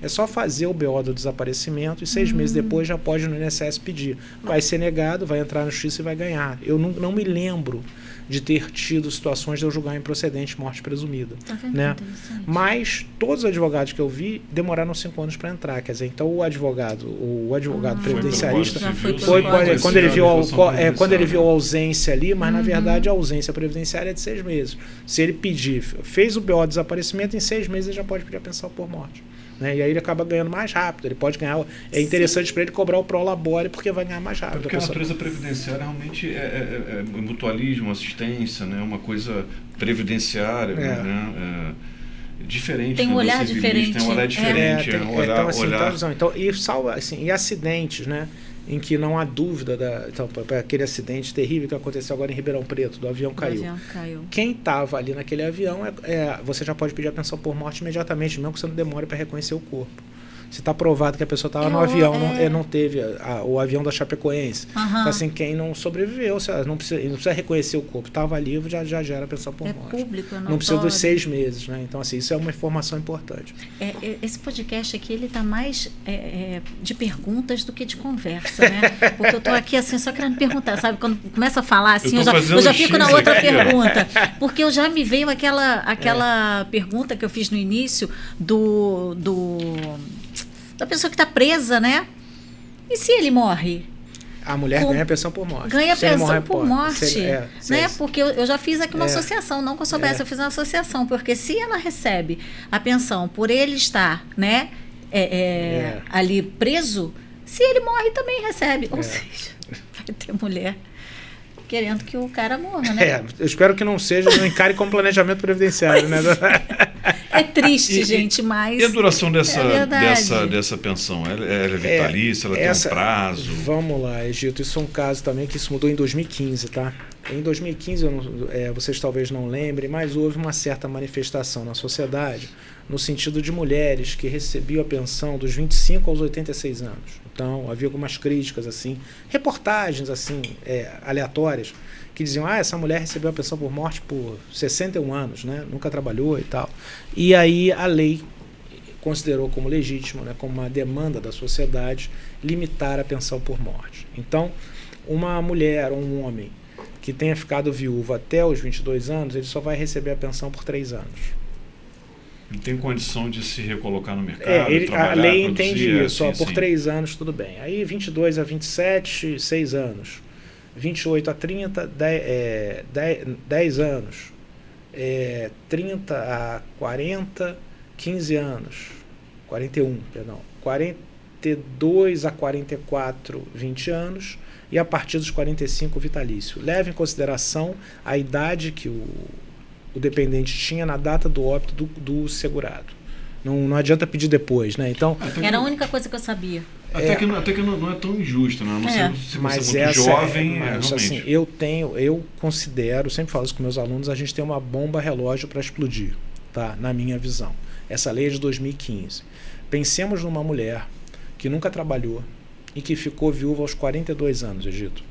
É só fazer o BO do desaparecimento e 6 meses depois já pode no INSS pedir. Vai ser negado, vai entrar na justiça e vai ganhar. Eu não me lembro de ter tido situações de eu julgar improcedente morte presumida. Né? Mas todos os advogados que eu vi demoraram 5 anos para entrar. Quer dizer, então o advogado previdenciarista foi quando ele viu a ausência ali, mas na verdade a ausência previdenciária é de 6 meses. Se ele pedir, fez o BO de desaparecimento, em 6 meses ele já pode pedir a pensão por morte. Né? E aí ele acaba ganhando mais rápido. Ele pode ganhar. É interessante para ele cobrar o prolabore porque vai ganhar mais rápido. Porque a natureza previdenciária realmente é mutualismo, assistência, né? Uma coisa previdenciária, né? Diferente. Tem um olhar diferente. Tem um olhar diferente. E acidentes, né? Em que não há dúvida aquele acidente terrível que aconteceu agora em Ribeirão Preto, do avião caiu. Quem estava ali naquele avião, você já pode pedir a pensão por morte imediatamente, mesmo que você não demore para reconhecer o corpo. Se está provado que a pessoa estava no avião, não teve o avião da Chapecoense. Então, assim, quem não sobreviveu, não precisa reconhecer o corpo, estava ali, já gera pensão por morte. Público, não precisa dos 6 meses, né? Então, assim, isso é uma informação importante. Esse podcast aqui, ele está mais de perguntas do que de conversa, né? Porque eu estou aqui, assim, só querendo perguntar, sabe? Quando começa a falar, assim, eu já fico na outra pergunta. Porque eu já me veio aquela pergunta que eu fiz no início da pessoa que está presa, né? E se ele morre? A mulher ganha pensão por morte. Ganha pensão por morte. Né? Porque eu já fiz aqui uma associação, não que eu soubesse, eu fiz uma associação, porque se ela recebe a pensão por ele estar, né, ali preso, se ele morre também recebe. Ou seja, vai ter mulher querendo que o cara morra, né? Eu espero que não seja, não encare como planejamento previdenciário, né? É triste, gente, mas... E a duração dessa pensão? Ela é vitalícia? Ela tem um prazo? Vamos lá, Egito. Isso é um caso também que isso mudou em 2015, tá? Em 2015, vocês talvez não lembrem, mas houve uma certa manifestação na sociedade no sentido de mulheres que recebiam a pensão dos 25 aos 86 anos. Então, havia algumas críticas, assim, reportagens, assim, aleatórias, que diziam, essa mulher recebeu a pensão por morte por 61 anos, né? Nunca trabalhou e tal. E aí a lei considerou como legítimo, né, como uma demanda da sociedade, limitar a pensão por morte. Então, uma mulher ou um homem que tenha ficado viúvo até os 22 anos, ele só vai receber a pensão por 3 anos. Ele tem condição de se recolocar no mercado, trabalhar, a lei entende isso, assim, por 3 anos tudo bem. Aí 22 a 27, 6 anos. 28 a 30, 10 anos. 30 a 40, 15 anos. 41, perdão. 42 a 44, 20 anos. E a partir dos 45, vitalício. Leve em consideração a idade que o dependente tinha na data do óbito do segurado. Não adianta pedir depois, né? Então, era a única coisa que eu sabia. Até que não é tão injusto, né? Não sei se você é muito jovem, mas assim, eu considero, sempre falo isso com meus alunos, a gente tem uma bomba relógio para explodir, tá? Na minha visão. Essa lei é de 2015. Pensemos numa mulher que nunca trabalhou e que ficou viúva aos 42 anos, Egito.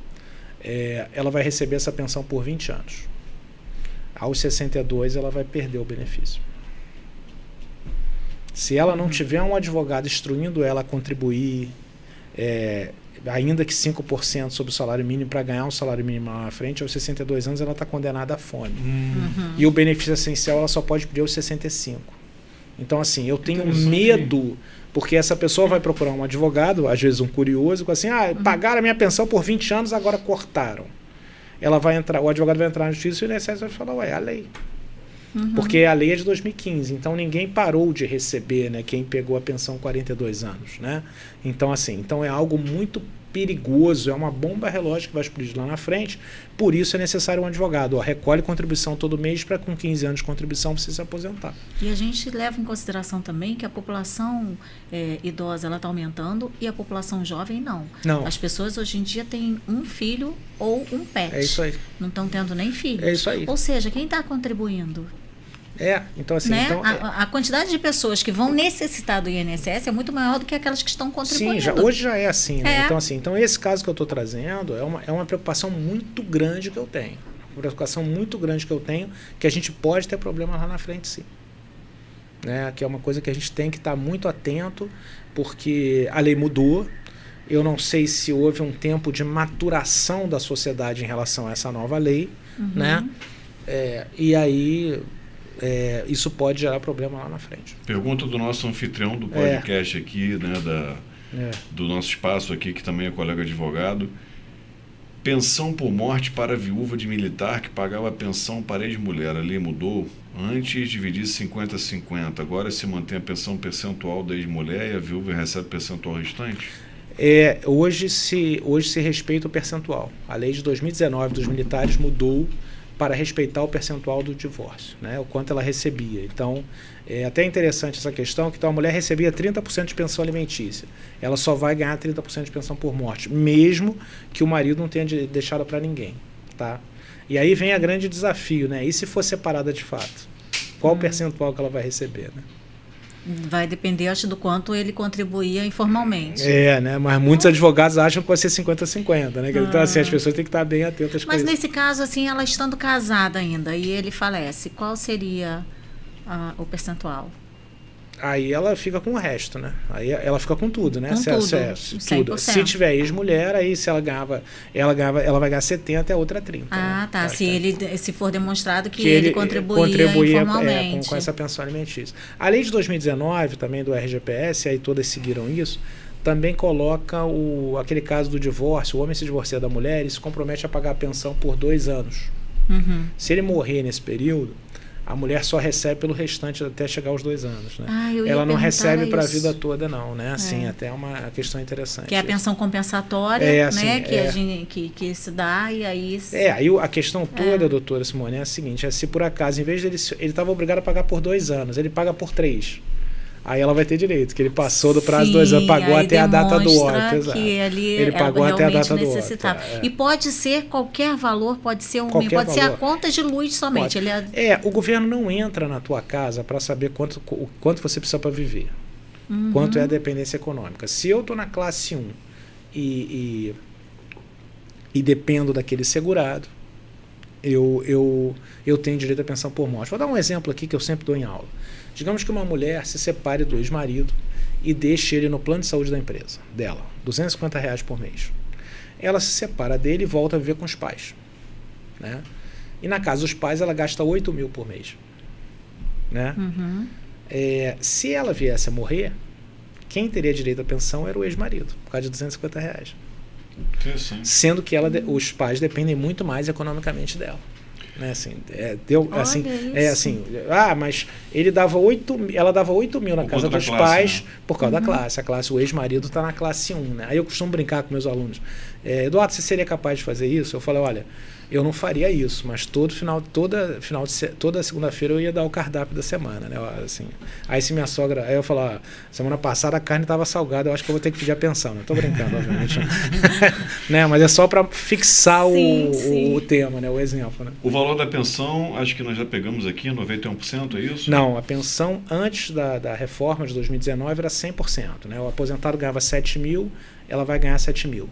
Ela vai receber essa pensão por 20 anos. Aos 62 ela vai perder o benefício. Se ela não tiver um advogado instruindo ela a contribuir, ainda que 5% sobre o salário mínimo para ganhar um salário mínimo lá na frente, aos 62 anos ela está condenada à fome. E o benefício essencial ela só pode pedir aos 65. Então, assim, eu tenho medo, porque essa pessoa vai procurar um advogado, às vezes um curioso, assim, pagaram a minha pensão por 20 anos, agora cortaram. Ela vai entrar, o advogado vai entrar na justiça e o INSS vai falar, é a lei. Porque a lei é de 2015, então ninguém parou de receber, né, quem pegou a pensão 42 anos, né? Então, assim, é algo muito perigoso, é uma bomba relógio que vai explodir lá na frente, por isso é necessário um advogado. Recolhe contribuição todo mês para com 15 anos de contribuição você se aposentar. E a gente leva em consideração também que a população idosa ela está aumentando e a população jovem não. As pessoas hoje em dia têm um filho ou um pet. É isso aí. Não estão tendo nem filhos. É isso aí. Ou seja, quem está contribuindo? Então assim... Né? A quantidade de pessoas que vão necessitar do INSS é muito maior do que aquelas que estão contribuindo. Sim, hoje já é assim, né? Então esse caso que eu estou trazendo é uma preocupação muito grande que eu tenho. Uma preocupação muito grande que eu tenho, que a gente pode ter problema lá na frente, sim. Né? Que é uma coisa que a gente tem que estar muito atento, porque a lei mudou. Eu não sei se houve um tempo de maturação da sociedade em relação a essa nova lei, né? E aí... isso pode gerar problema lá na frente. Pergunta do nosso anfitrião do podcast aqui, né, do nosso espaço aqui, que também é colega advogado. Pensão por morte para viúva de militar que pagava pensão para ex-mulher. A lei mudou. Antes dividia 50-50. Agora se mantém a pensão percentual da ex-mulher e a viúva recebe percentual restante? Hoje se respeita o percentual. A lei de 2019 dos militares mudou para respeitar o percentual do divórcio, né? O quanto ela recebia. Então, é até interessante essa questão, que então, a mulher recebia 30% de pensão alimentícia. Ela só vai ganhar 30% de pensão por morte, mesmo que o marido não tenha deixado para ninguém. Tá? E aí vem o grande desafio, né? E se for separada de fato? Qual o percentual que ela vai receber, né? Vai depender, acho, do quanto ele contribuía informalmente. Né? Mas muitos advogados acham que vai ser 50-50, né? Então, assim, as pessoas têm que estar bem atentas com isso. Mas nesse caso, assim, ela estando casada ainda e ele falece, qual seria o percentual? Aí ela fica com o resto, né? Aí ela fica com tudo, né? Com tudo. Se tiver ex-mulher, aí se ela vai ganhar 70 e a outra 30. Ah, né? tá. Se for demonstrado que ele contribuía informalmente. Com essa pensão alimentícia. A lei de 2019, também do RGPS, aí todas seguiram isso, também coloca aquele caso do divórcio, o homem se divorcia da mulher e se compromete a pagar a pensão por 2 anos. Se ele morrer nesse período, a mulher só recebe pelo restante até chegar aos 2 anos, né? Ela não recebe para a vida toda, não, né? Assim, até uma questão interessante. Que é a pensão compensatória, né? Que se dá e aí... Aí a questão toda, doutora Simone, é a seguinte, se por acaso, em vez dele, ele estava obrigado a pagar por 2 anos, ele paga por 3. Aí ela vai ter direito, que ele passou do prazo de 2 anos, pagou até a data do óbito. Que ali ele pagou até a data do óbito. E pode ser qualquer valor, pode ser ser a conta de luz somente. O governo não entra na tua casa para saber quanto você precisa para viver. Quanto é a dependência econômica. Se eu estou na classe 1 e dependo daquele segurado, eu tenho direito à pensão por morte. Vou dar um exemplo aqui que eu sempre dou em aula. Digamos que uma mulher se separe do ex-marido e deixe ele no plano de saúde da empresa dela, R$250 por mês. Ela se separa dele e volta a viver com os pais, né? E na casa dos pais ela gasta 8 mil por mês, né? Se ela viesse a morrer, quem teria direito à pensão era o ex-marido, por causa de R$250. Sendo que os pais dependem muito mais economicamente dela. Né, mas ele dava ela dava 8 mil na casa dos pais, né? Por causa da classe. O ex-marido está na classe 1, né? Aí eu costumo brincar com meus alunos. Eduardo, você seria capaz de fazer isso? Eu falei, olha, eu não faria isso, mas toda segunda-feira eu ia dar o cardápio da semana, né? Assim, aí se minha sogra, aí eu falo, semana passada a carne estava salgada, eu acho que eu vou ter que pedir a pensão, né? Tô brincando, obviamente, né? Mas é só para fixar o tema, né? O exemplo, né? O valor da pensão, acho que nós já pegamos aqui, 91%, é isso? Não, a pensão antes da reforma de 2019 era 100%, né? O aposentado ganhava 7 mil, ela vai ganhar 7 mil.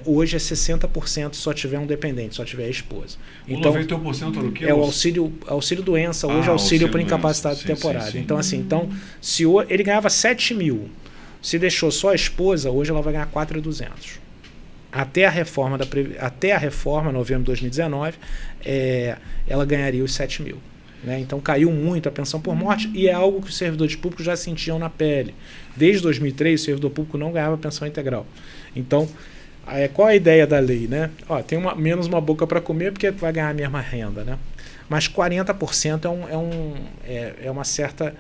Hoje é 60% se só tiver um dependente, só tiver a esposa. Então, o 91% era o quê? É o auxílio doença, hoje é auxílio por incapacitado temporário. Então, assim, se ele ganhava 7 mil, se deixou só a esposa, hoje ela vai ganhar 4.200. Até a reforma, novembro de 2019, ela ganharia os 7 mil. Né? Então caiu muito a pensão por morte e é algo que os servidores públicos já sentiam na pele. Desde 2003, o servidor público não ganhava pensão integral. Então, qual a ideia da lei? Né? Tem menos uma boca para comer porque vai ganhar a mesma renda. Né? Mas 40% é uma certa...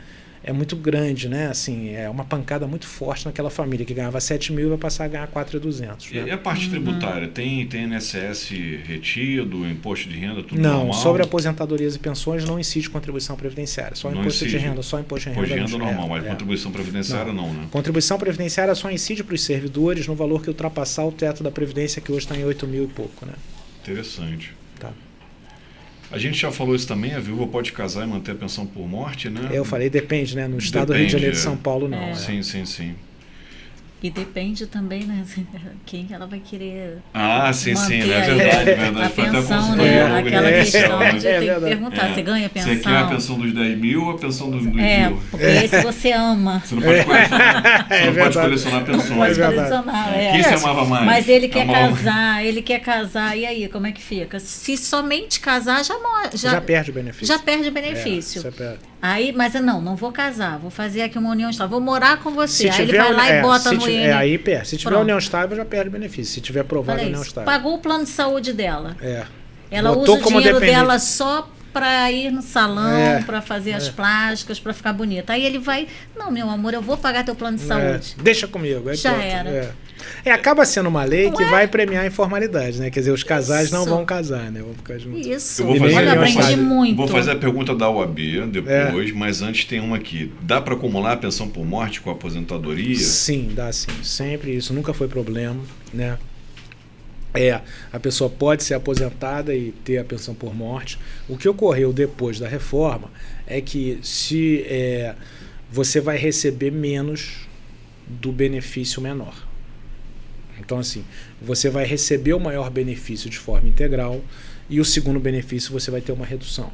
É muito grande, né? Assim, é uma pancada muito forte naquela família que ganhava 7 mil e vai passar a ganhar 4.200. Né? E a parte tributária? Tem INSS retido, imposto de renda, tudo não, normal? Sobre aposentadorias e pensões não incide contribuição previdenciária. Só imposto de renda, só imposto de renda. Imposto de renda normal, mas contribuição previdenciária não, né? Contribuição previdenciária só incide para os servidores no valor que ultrapassar o teto da Previdência, que hoje está em 8 mil e pouco, né? Interessante. Tá. A gente já falou isso também, a viúva pode casar e manter a pensão por morte, né? Eu falei, depende, né? No estado do Rio de Janeiro e São Paulo, não. Sim. E depende também, né? Quem ela vai querer. Sim, né? É verdade. A Foi pensão, né? Aquela questão de ter que perguntar. Você ganha pensão? Você quer a pensão dos 10 mil ou a pensão dos mil? Porque esse você ama. Você não pode colecionar, pensões. Não pode colecionar. Quem você amava mais? Mas ele quer casar, e aí, como é que fica? Se somente casar, já perde o benefício. Já perde o benefício. Aí, mas não vou casar, vou fazer aqui uma união estável, vou morar com você. Aí ele vai lá e bota no INSS. Aí perde. Se tiver união estável, já perde o benefício. Se tiver aprovado a união estável. Pagou o plano de saúde dela. Ela Botou usa o dinheiro dela só para ir no salão, para fazer as plásticas, para ficar bonita. Aí ele vai, não, meu amor, eu vou pagar teu plano de saúde. Deixa comigo. Já era. Acaba sendo uma lei que vai premiar a informalidade, né? Quer dizer, os casais não vão casar, né? Vão ficar juntos. Isso. Eu aprendi muito. Vou fazer a pergunta da OAB depois, mas antes tem uma aqui. Dá para acumular a pensão por morte com a aposentadoria? Sim, dá sim. Sempre isso. Nunca foi problema, né? A pessoa pode ser aposentada e ter a pensão por morte. O que ocorreu depois da reforma é que você vai receber menos do benefício menor. Então, assim, você vai receber o maior benefício de forma integral e o segundo benefício você vai ter uma redução.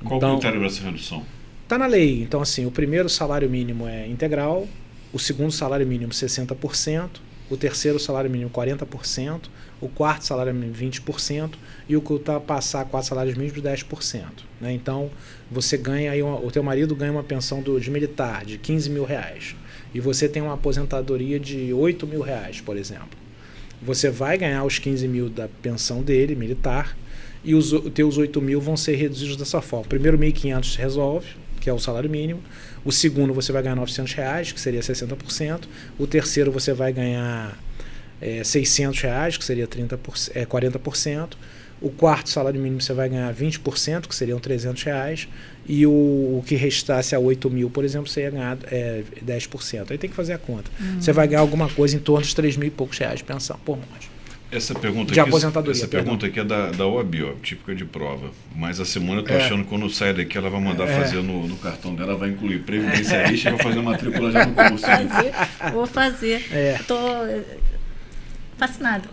Qual o critério dessa redução? Está na lei. Então, assim, o primeiro salário mínimo é integral, o segundo salário mínimo 60%, o terceiro salário mínimo 40%, o quarto salário mínimo 20% e o que ultrapassar 4 salários mínimos 10%. Né? Então, você ganha aí o teu marido ganha uma pensão de militar de 15 mil reais e você tem uma aposentadoria de 8 mil reais, por exemplo. Você vai ganhar os 15 mil da pensão dele, militar, e os teus 8 mil vão ser reduzidos dessa forma. O primeiro 1.500 resolve, que é o salário mínimo. O segundo você vai ganhar 900 reais, que seria 60%. O terceiro você vai ganhar 600 reais, que seria 40%. O quarto salário mínimo você vai ganhar 20%, que seriam 300 reais. E o que restasse a 8 mil, por exemplo, você ia ganhar 10%. Aí tem que fazer a conta. Você vai ganhar alguma coisa em torno de 3 mil e poucos reais de pensão por morte. Essa pergunta de aposentadoria. Essa pergunta aqui é da OAB, típica de prova. Mas a Simone, eu tô achando que quando sai daqui, ela vai mandar fazer no cartão dela, vai incluir previdenciarista e vai fazer a matrícula já no curso. Vou fazer. Tô fascinado.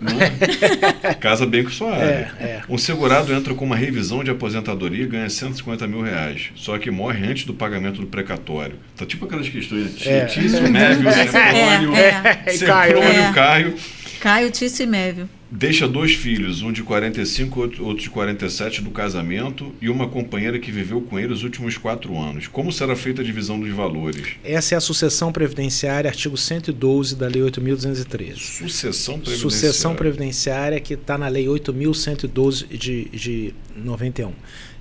Casa bem com sua área. Um segurado entra com uma revisão de aposentadoria e ganha 150 mil reais. Só que morre antes do pagamento do precatório. Tá tipo aquelas questões. Tício, Mévio, Sefrônio, Caio, Tício e Mévio. Deixa 2 filhos, um de 45 e outro de 47 do casamento e uma companheira que viveu com ele os últimos 4 anos. Como será feita a divisão dos valores? Essa é a sucessão previdenciária, artigo 112 da Lei 8.213. Sucessão previdenciária. Sucessão previdenciária que está na Lei 8.112 de 91.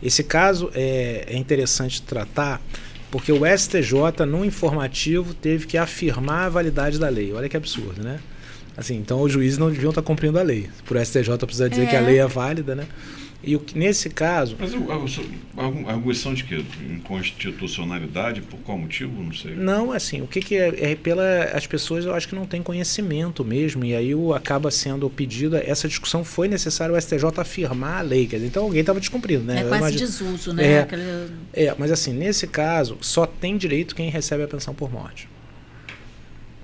Esse caso é interessante tratar porque o STJ, no informativo, teve que afirmar a validade da lei. Olha que absurdo, né? Assim, então os juízes não deviam estar cumprindo a lei. Por STJ precisa dizer que a lei é válida, né? E nesse caso... Mas a arguição de quê? Inconstitucionalidade? Por qual motivo? Não sei. Não, assim, o que é as pessoas, eu acho que não têm conhecimento mesmo, e aí acaba sendo pedido, essa discussão foi necessário o STJ afirmar a lei, quer dizer, então alguém estava descumprindo, né? É quase desuso, né? Mas assim, nesse caso, só tem direito quem recebe a pensão por morte.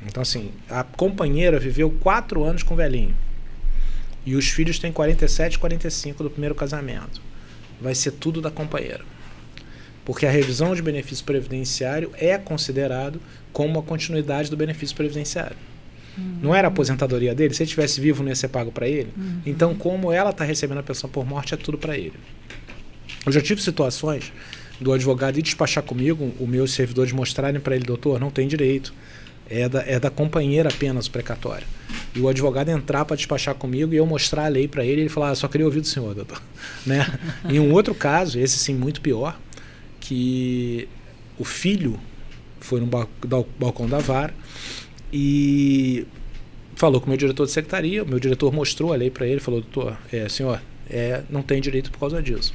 Então assim, a companheira viveu 4 anos com o velhinho, e os filhos têm 47, 45 do primeiro casamento. Vai ser tudo da companheira. Porque a revisão de benefício previdenciário é considerado como a continuidade do benefício previdenciário. Não era a aposentadoria dele? Se ele estivesse vivo, não ia ser pago para ele? Então, como ela está recebendo a pensão por morte, é tudo para ele. Eu já tive situações do advogado ir despachar comigo, os meus servidores mostrarem para ele, doutor, não tem direito. É da companheira apenas o precatório. E o advogado entrar para despachar comigo e eu mostrar a lei para ele, ele falar, só queria ouvir do senhor, doutor. Né? Em um outro caso, esse sim muito pior, que o filho foi no balcão da vara e falou com o meu diretor de secretaria, o meu diretor mostrou a lei para ele, falou, doutor, senhor, não tem direito por causa disso.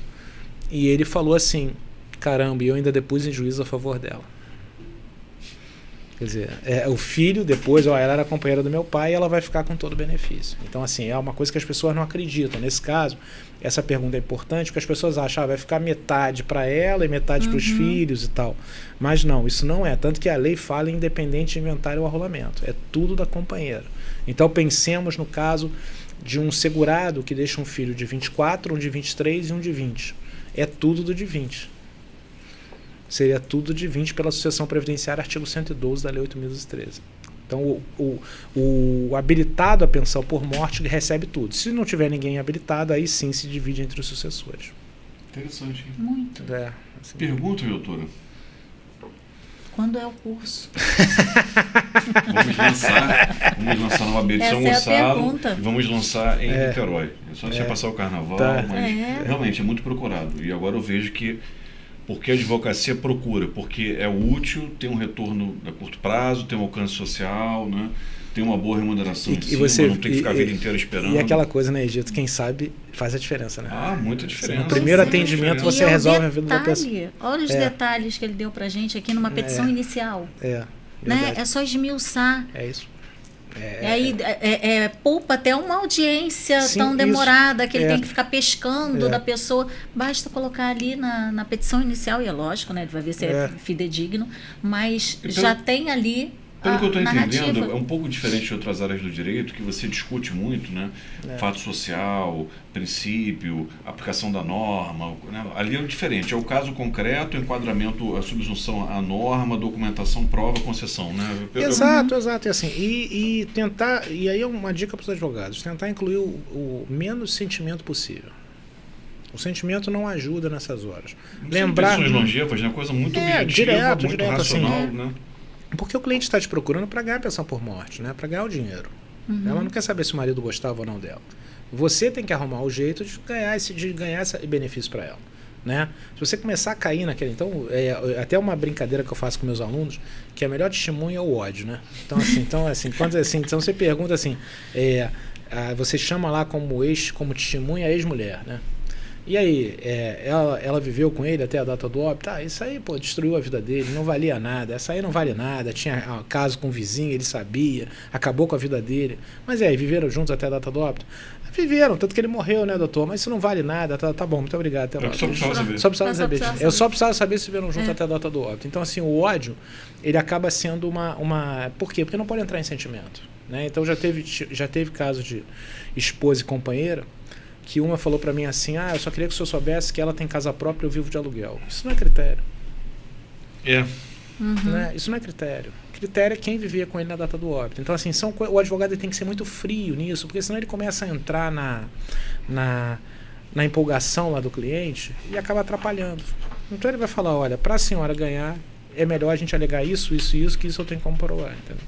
E ele falou assim, caramba, e eu ainda depus em juízo a favor dela. Quer dizer, o filho depois, ela era companheira do meu pai e ela vai ficar com todo o benefício. Então, assim, é uma coisa que as pessoas não acreditam. Nesse caso, essa pergunta é importante porque as pessoas acham que vai ficar metade para ela e metade para os filhos e tal. Mas não, isso não é. Tanto que a lei fala independente de inventário ou arrolamento. É tudo da companheira. Então, pensemos no caso de um segurado que deixa um filho de 24, um de 23 e um de 20. É tudo do de 20. Seria tudo de 20 pela sucessão previdenciária, artigo 112 da Lei 8.213. Então, o habilitado à pensão por morte recebe tudo. Se não tiver ninguém habilitado, aí sim se divide entre os sucessores. Interessante. Muito. Assim. Pergunta, doutora. Quando é o curso? Vamos lançar no ABC de São Gonçalo e vamos lançar em Niterói. É só você passar o carnaval, mas realmente é muito procurado. E agora eu vejo que porque a advocacia procura, porque é útil, tem um retorno a curto prazo, tem um alcance social, né? Tem uma boa remuneração em cima, não tem que ficar a vida inteira esperando. E aquela coisa, né, Egito, quem sabe faz a diferença, né? Muita diferença. No primeiro atendimento você resolve a vida da pessoa. Olha os detalhes que ele deu pra gente aqui numa petição inicial. Né? É só esmiuçar. É isso. Aí poupa até uma audiência tão demorada que ele tem que ficar pescando da pessoa. Basta colocar ali na petição inicial, e é lógico, né? Ele vai ver se é fidedigno, mas já tem ali. Pelo que eu estou entendendo, é um pouco diferente de outras áreas do direito, que você discute muito, né? Fato social, princípio, aplicação da norma. Né? Ali é diferente. É o caso concreto, enquadramento, a subsunção à norma, documentação, prova, concessão. Né? Exato. E, assim, e tentar. E aí é uma dica para os advogados: tentar incluir o menos sentimento possível. O sentimento não ajuda nessas horas. Lembrar. Pessoas longevas, né? Coisa muito objetiva, muito racional, assim, né? Porque o cliente está te procurando para ganhar a pensão por morte, né? Para ganhar o dinheiro. Ela não quer saber se o marido gostava ou não dela. Você tem que arrumar o jeito de ganhar esse benefício para ela. Né? Se você começar a cair naquele... Então, até uma brincadeira que eu faço com meus alunos, que a melhor testemunha é o ódio. Né? Então você pergunta assim, você chama lá como testemunha a ex-mulher, né? E aí, ela viveu com ele até a data do óbito? Isso aí, destruiu a vida dele, não valia nada, essa aí não vale nada, tinha caso com o vizinho, ele sabia, acabou com a vida dele. Mas viveram juntos até a data do óbito? Viveram, tanto que ele morreu, né, doutor? Mas isso não vale nada, tá bom, muito obrigado, até logo. Só precisava saber. Eu só precisava saber se viveram juntos até a data do óbito. Então, assim, o ódio, ele acaba sendo uma... Por quê? Porque não pode entrar em sentimento. Né? Então, já teve caso de esposa e companheira, que uma falou para mim assim, eu só queria que o senhor soubesse que ela tem casa própria e eu vivo de aluguel. Isso não é critério. Né? Isso não é critério. Critério é quem vivia com ele na data do óbito. Então, assim, o advogado tem que ser muito frio nisso, porque senão ele começa a entrar na empolgação lá do cliente e acaba atrapalhando. Então ele vai falar, olha, para a senhora ganhar, é melhor a gente alegar isso, que isso eu tenho como provar. Entendeu?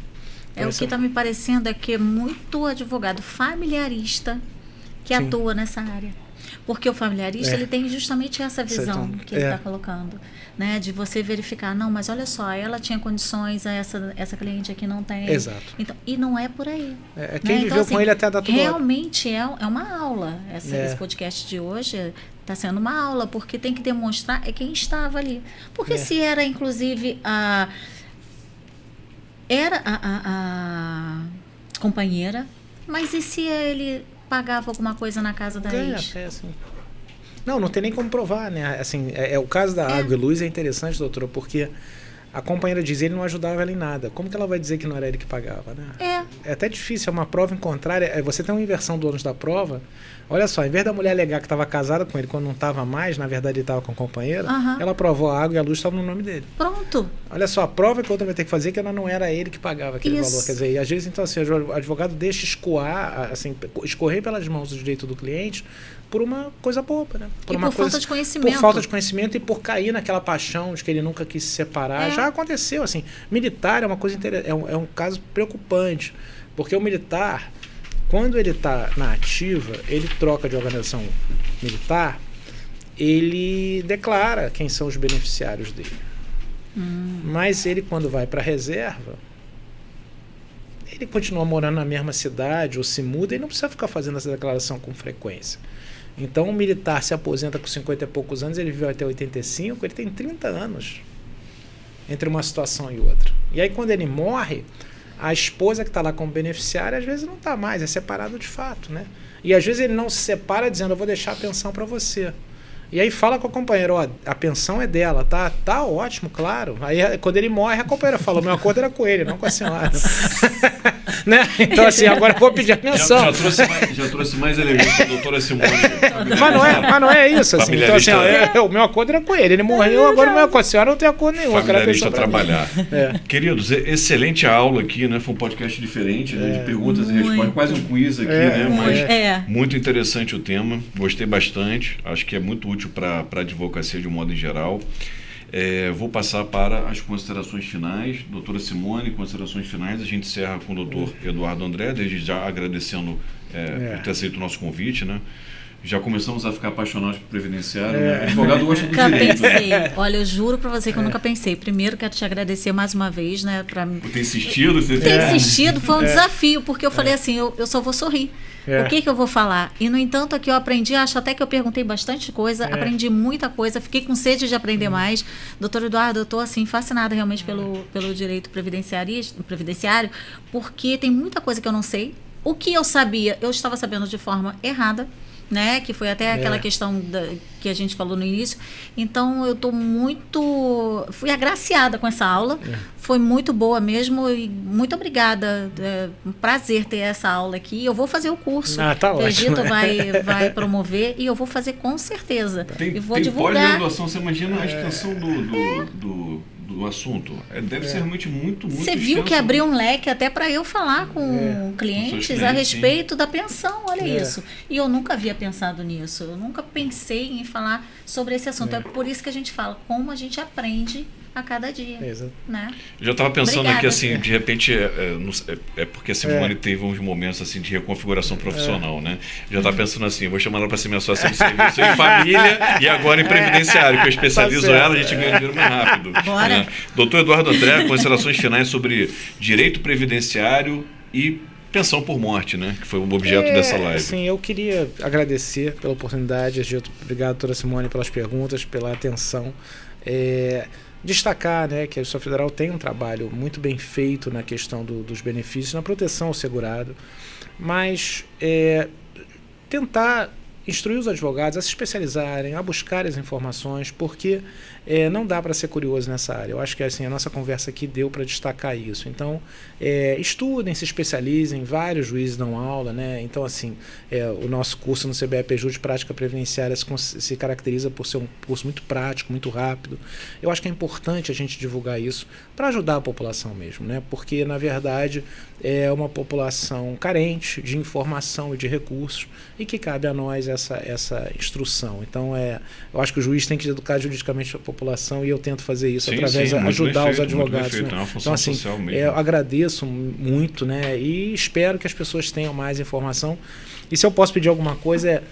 Então, o que está me parecendo é que é muito advogado familiarista que atua nessa área. Porque o familiarista, ele tem justamente essa visão que ele está colocando, né? De você verificar, não, mas olha só, ela tinha condições, essa cliente aqui não tem. Exato. Então, e não é por aí. Quem viveu então, assim, com ele até a data do realmente é uma aula. Esse podcast de hoje está sendo uma aula, porque tem que demonstrar quem estava ali. Porque se era, inclusive, a companheira, mas e se ele pagava alguma coisa na casa da ex? Assim. Não tem nem como provar, né? Assim, o caso da água e luz é interessante, doutora, porque a companheira diz que ele não ajudava ela em nada. Como que ela vai dizer que não era ele que pagava, né? É até difícil, é uma prova em contrário. Você tem uma inversão do ônus da prova. Olha só, em vez da mulher alegar que estava casada com ele quando não estava mais, na verdade ele estava com a companheira, ela provou a água e a luz estavam no nome dele. Pronto. Olha só, a prova que a outra vai ter que fazer é que ela não era ele que pagava aquele valor. Quer dizer, e às vezes, então, assim, o advogado deixa escorrer pelas mãos o direito do cliente por uma coisa boba, né? Por falta de conhecimento. Por falta de conhecimento e por cair naquela paixão de que ele nunca quis se separar. Já aconteceu, assim. Militar é uma coisa interessante, é um caso preocupante, porque o militar, quando ele está na ativa, ele troca de organização militar, ele declara quem são os beneficiários dele. Mas ele, quando vai para a reserva, ele continua morando na mesma cidade ou se muda, ele não precisa ficar fazendo essa declaração com frequência. Então, o militar se aposenta com 50 e poucos anos, ele viveu até 85, ele tem 30 anos entre uma situação e outra. E aí, quando ele morre, a esposa que está lá como beneficiária, às vezes não está mais, é separado de fato, né? E às vezes ele não se separa dizendo, eu vou deixar a pensão para você. E aí fala com a companheira, a pensão é dela, tá? Tá ótimo, claro. Aí quando ele morre, a companheira fala, o meu acordo era com ele, não com a senhora. Né? Então assim, agora eu vou pedir a pensão. Já trouxe mais elementos da doutora Simone. Mas não é isso, assim. Então assim, o meu acordo era com ele morreu, agora o meu acordo, a senhora não tem acordo nenhum. Familiarista trabalhar. Queridos, excelente aula aqui, né? Foi um podcast diferente, né? De perguntas e respostas, quase um quiz aqui, né? Mas muito interessante o tema, gostei bastante, acho que é muito útil para a advocacia de um modo em geral. Vou passar para as considerações finais. Doutora Simone, considerações finais. A gente encerra com o doutor Eduardo André, desde já agradecendo por ter aceito o nosso convite, né? Já começamos a ficar apaixonados por previdenciário, né? Advogado gosta do direito. Nunca pensei. Olha, eu juro para você que eu nunca pensei. Primeiro, quero te agradecer mais uma vez, né? Por ter insistido. Insistido, foi um desafio, porque eu falei assim, eu só vou sorrir. O que eu vou falar? E, no entanto, aqui eu aprendi, acho até que eu perguntei bastante coisa, aprendi muita coisa, fiquei com sede de aprender mais. Doutor Eduardo, eu estou assim, fascinada realmente pelo direito previdenciário, porque tem muita coisa que eu não sei. O que eu sabia, eu estava sabendo de forma errada, né? Que foi até aquela questão que a gente falou no início. Então, eu estou fui agraciada com essa aula. Foi muito boa mesmo e muito obrigada. Um prazer ter essa aula aqui. Eu vou fazer o curso. Tá ótimo. O Egito vai promover e eu vou fazer com certeza. E vou divulgar. Pós-graduação, você imagina a extensão do assunto. Deve ser realmente muito Você viu que abriu um leque até para eu falar com clientes a respeito da pensão, olha isso. E eu nunca havia pensado nisso. Eu nunca pensei em falar sobre esse assunto. É por isso que a gente fala como a gente aprende a cada dia. Né? Eu já estava pensando aqui, assim, de repente, porque a Simone teve uns momentos assim, de reconfiguração profissional, né? Já estava pensando assim, vou chamar ela para ser minha sócia de serviço em família e agora em previdenciário, que eu especializo ela, a gente ganha dinheiro mais rápido. Bora. Né? Doutor Eduardo André, considerações finais sobre direito previdenciário e pensão por morte, né? Que foi o objeto dessa live. Sim, eu queria agradecer pela oportunidade. Obrigado, doutora Simone, pelas perguntas, pela atenção. Destacar, né, que a Justiça Federal tem um trabalho muito bem feito na questão dos benefícios, na proteção ao segurado, mas tentar instruir os advogados a se especializarem, a buscar as informações, porque não dá para ser curioso nessa área. Eu acho que assim, a nossa conversa aqui deu para destacar isso. Então, estudem, se especializem, vários juízes dão aula, né? Então, assim, o nosso curso no CBEPJ de Prática Previdenciária se caracteriza por ser um curso muito prático, muito rápido. Eu acho que é importante a gente divulgar isso para ajudar a população mesmo, né? Porque, na verdade, é uma população carente de informação e de recursos e que cabe a nós essa instrução. Então, eu acho que o juiz tem que educar juridicamente a população e eu tento fazer isso através de ajudar os advogados. Né? Então, assim, eu agradeço muito, né? E espero que as pessoas tenham mais informação. E se eu posso pedir alguma coisa,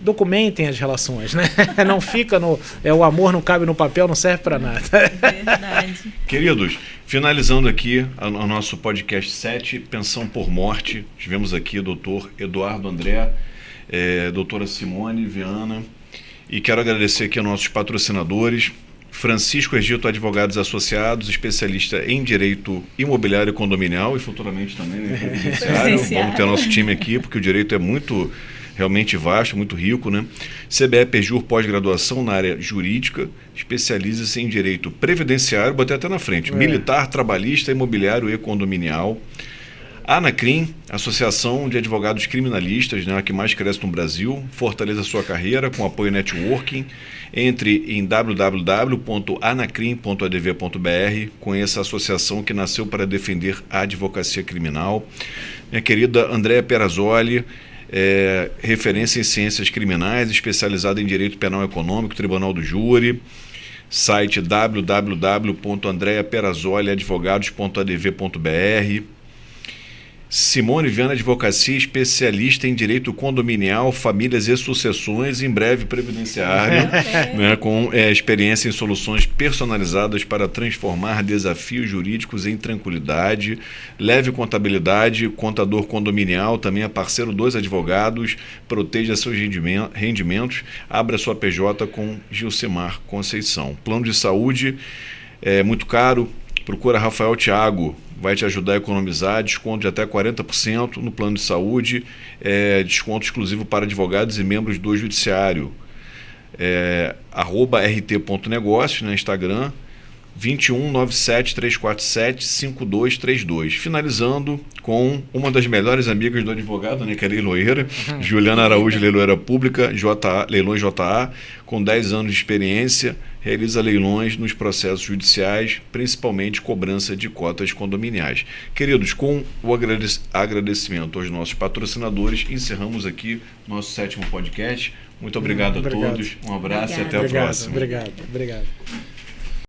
documentem as relações, né? Não fica o amor não cabe no papel, não serve para nada. Verdade. Queridos, finalizando aqui o nosso podcast 7, Pensão por Morte, tivemos aqui o doutor Eduardo André, doutora Simone Viana, e quero agradecer aqui aos nossos patrocinadores, Francisco Egito Advogados Associados, especialista em direito imobiliário e condominial, e futuramente também, né, previdenciário. Vamos ter nosso time aqui, porque o direito é muito realmente vasto, muito rico, né? CBE Pejur, pós-graduação na área jurídica, especializa-se em direito previdenciário, botei até na frente, militar, trabalhista, imobiliário e condominial. Anacrim, Associação de Advogados Criminalistas, né, a que mais cresce no Brasil, fortaleça sua carreira com apoio networking. Entre em www.anacrim.adv.br, conheça a associação que nasceu para defender a advocacia criminal. Minha querida Andréa Perazzoli, referência em ciências criminais, especializada em direito penal econômico, Tribunal do Júri. Site www.andreaperazzoliadvogados.adv.br. Simone Viana Advocacia, especialista em direito condominial, famílias e sucessões, em breve previdenciário, né, com experiência em soluções personalizadas para transformar desafios jurídicos em tranquilidade. Leve Contabilidade, contador condominial, também é parceiro dos advogados, proteja seus rendimentos, abra sua PJ com Gilcimar Conceição. Plano de saúde é muito caro, procura Rafael Thiago, vai te ajudar a economizar, desconto de até 40% no plano de saúde, desconto exclusivo para advogados e membros do judiciário. @rt.negócios, no Instagram, 2197-347-5232. Finalizando com uma das melhores amigas do advogado, né, que é leiloeira, Juliana Araújo, leiloeira pública, Leilões JA, com 10 anos de experiência, realiza leilões nos processos judiciais, principalmente cobrança de cotas condominiais. Queridos, com o agradecimento aos nossos patrocinadores, encerramos aqui nosso 7º podcast. Muito obrigado a todos, um abraço e até a próxima. Obrigado.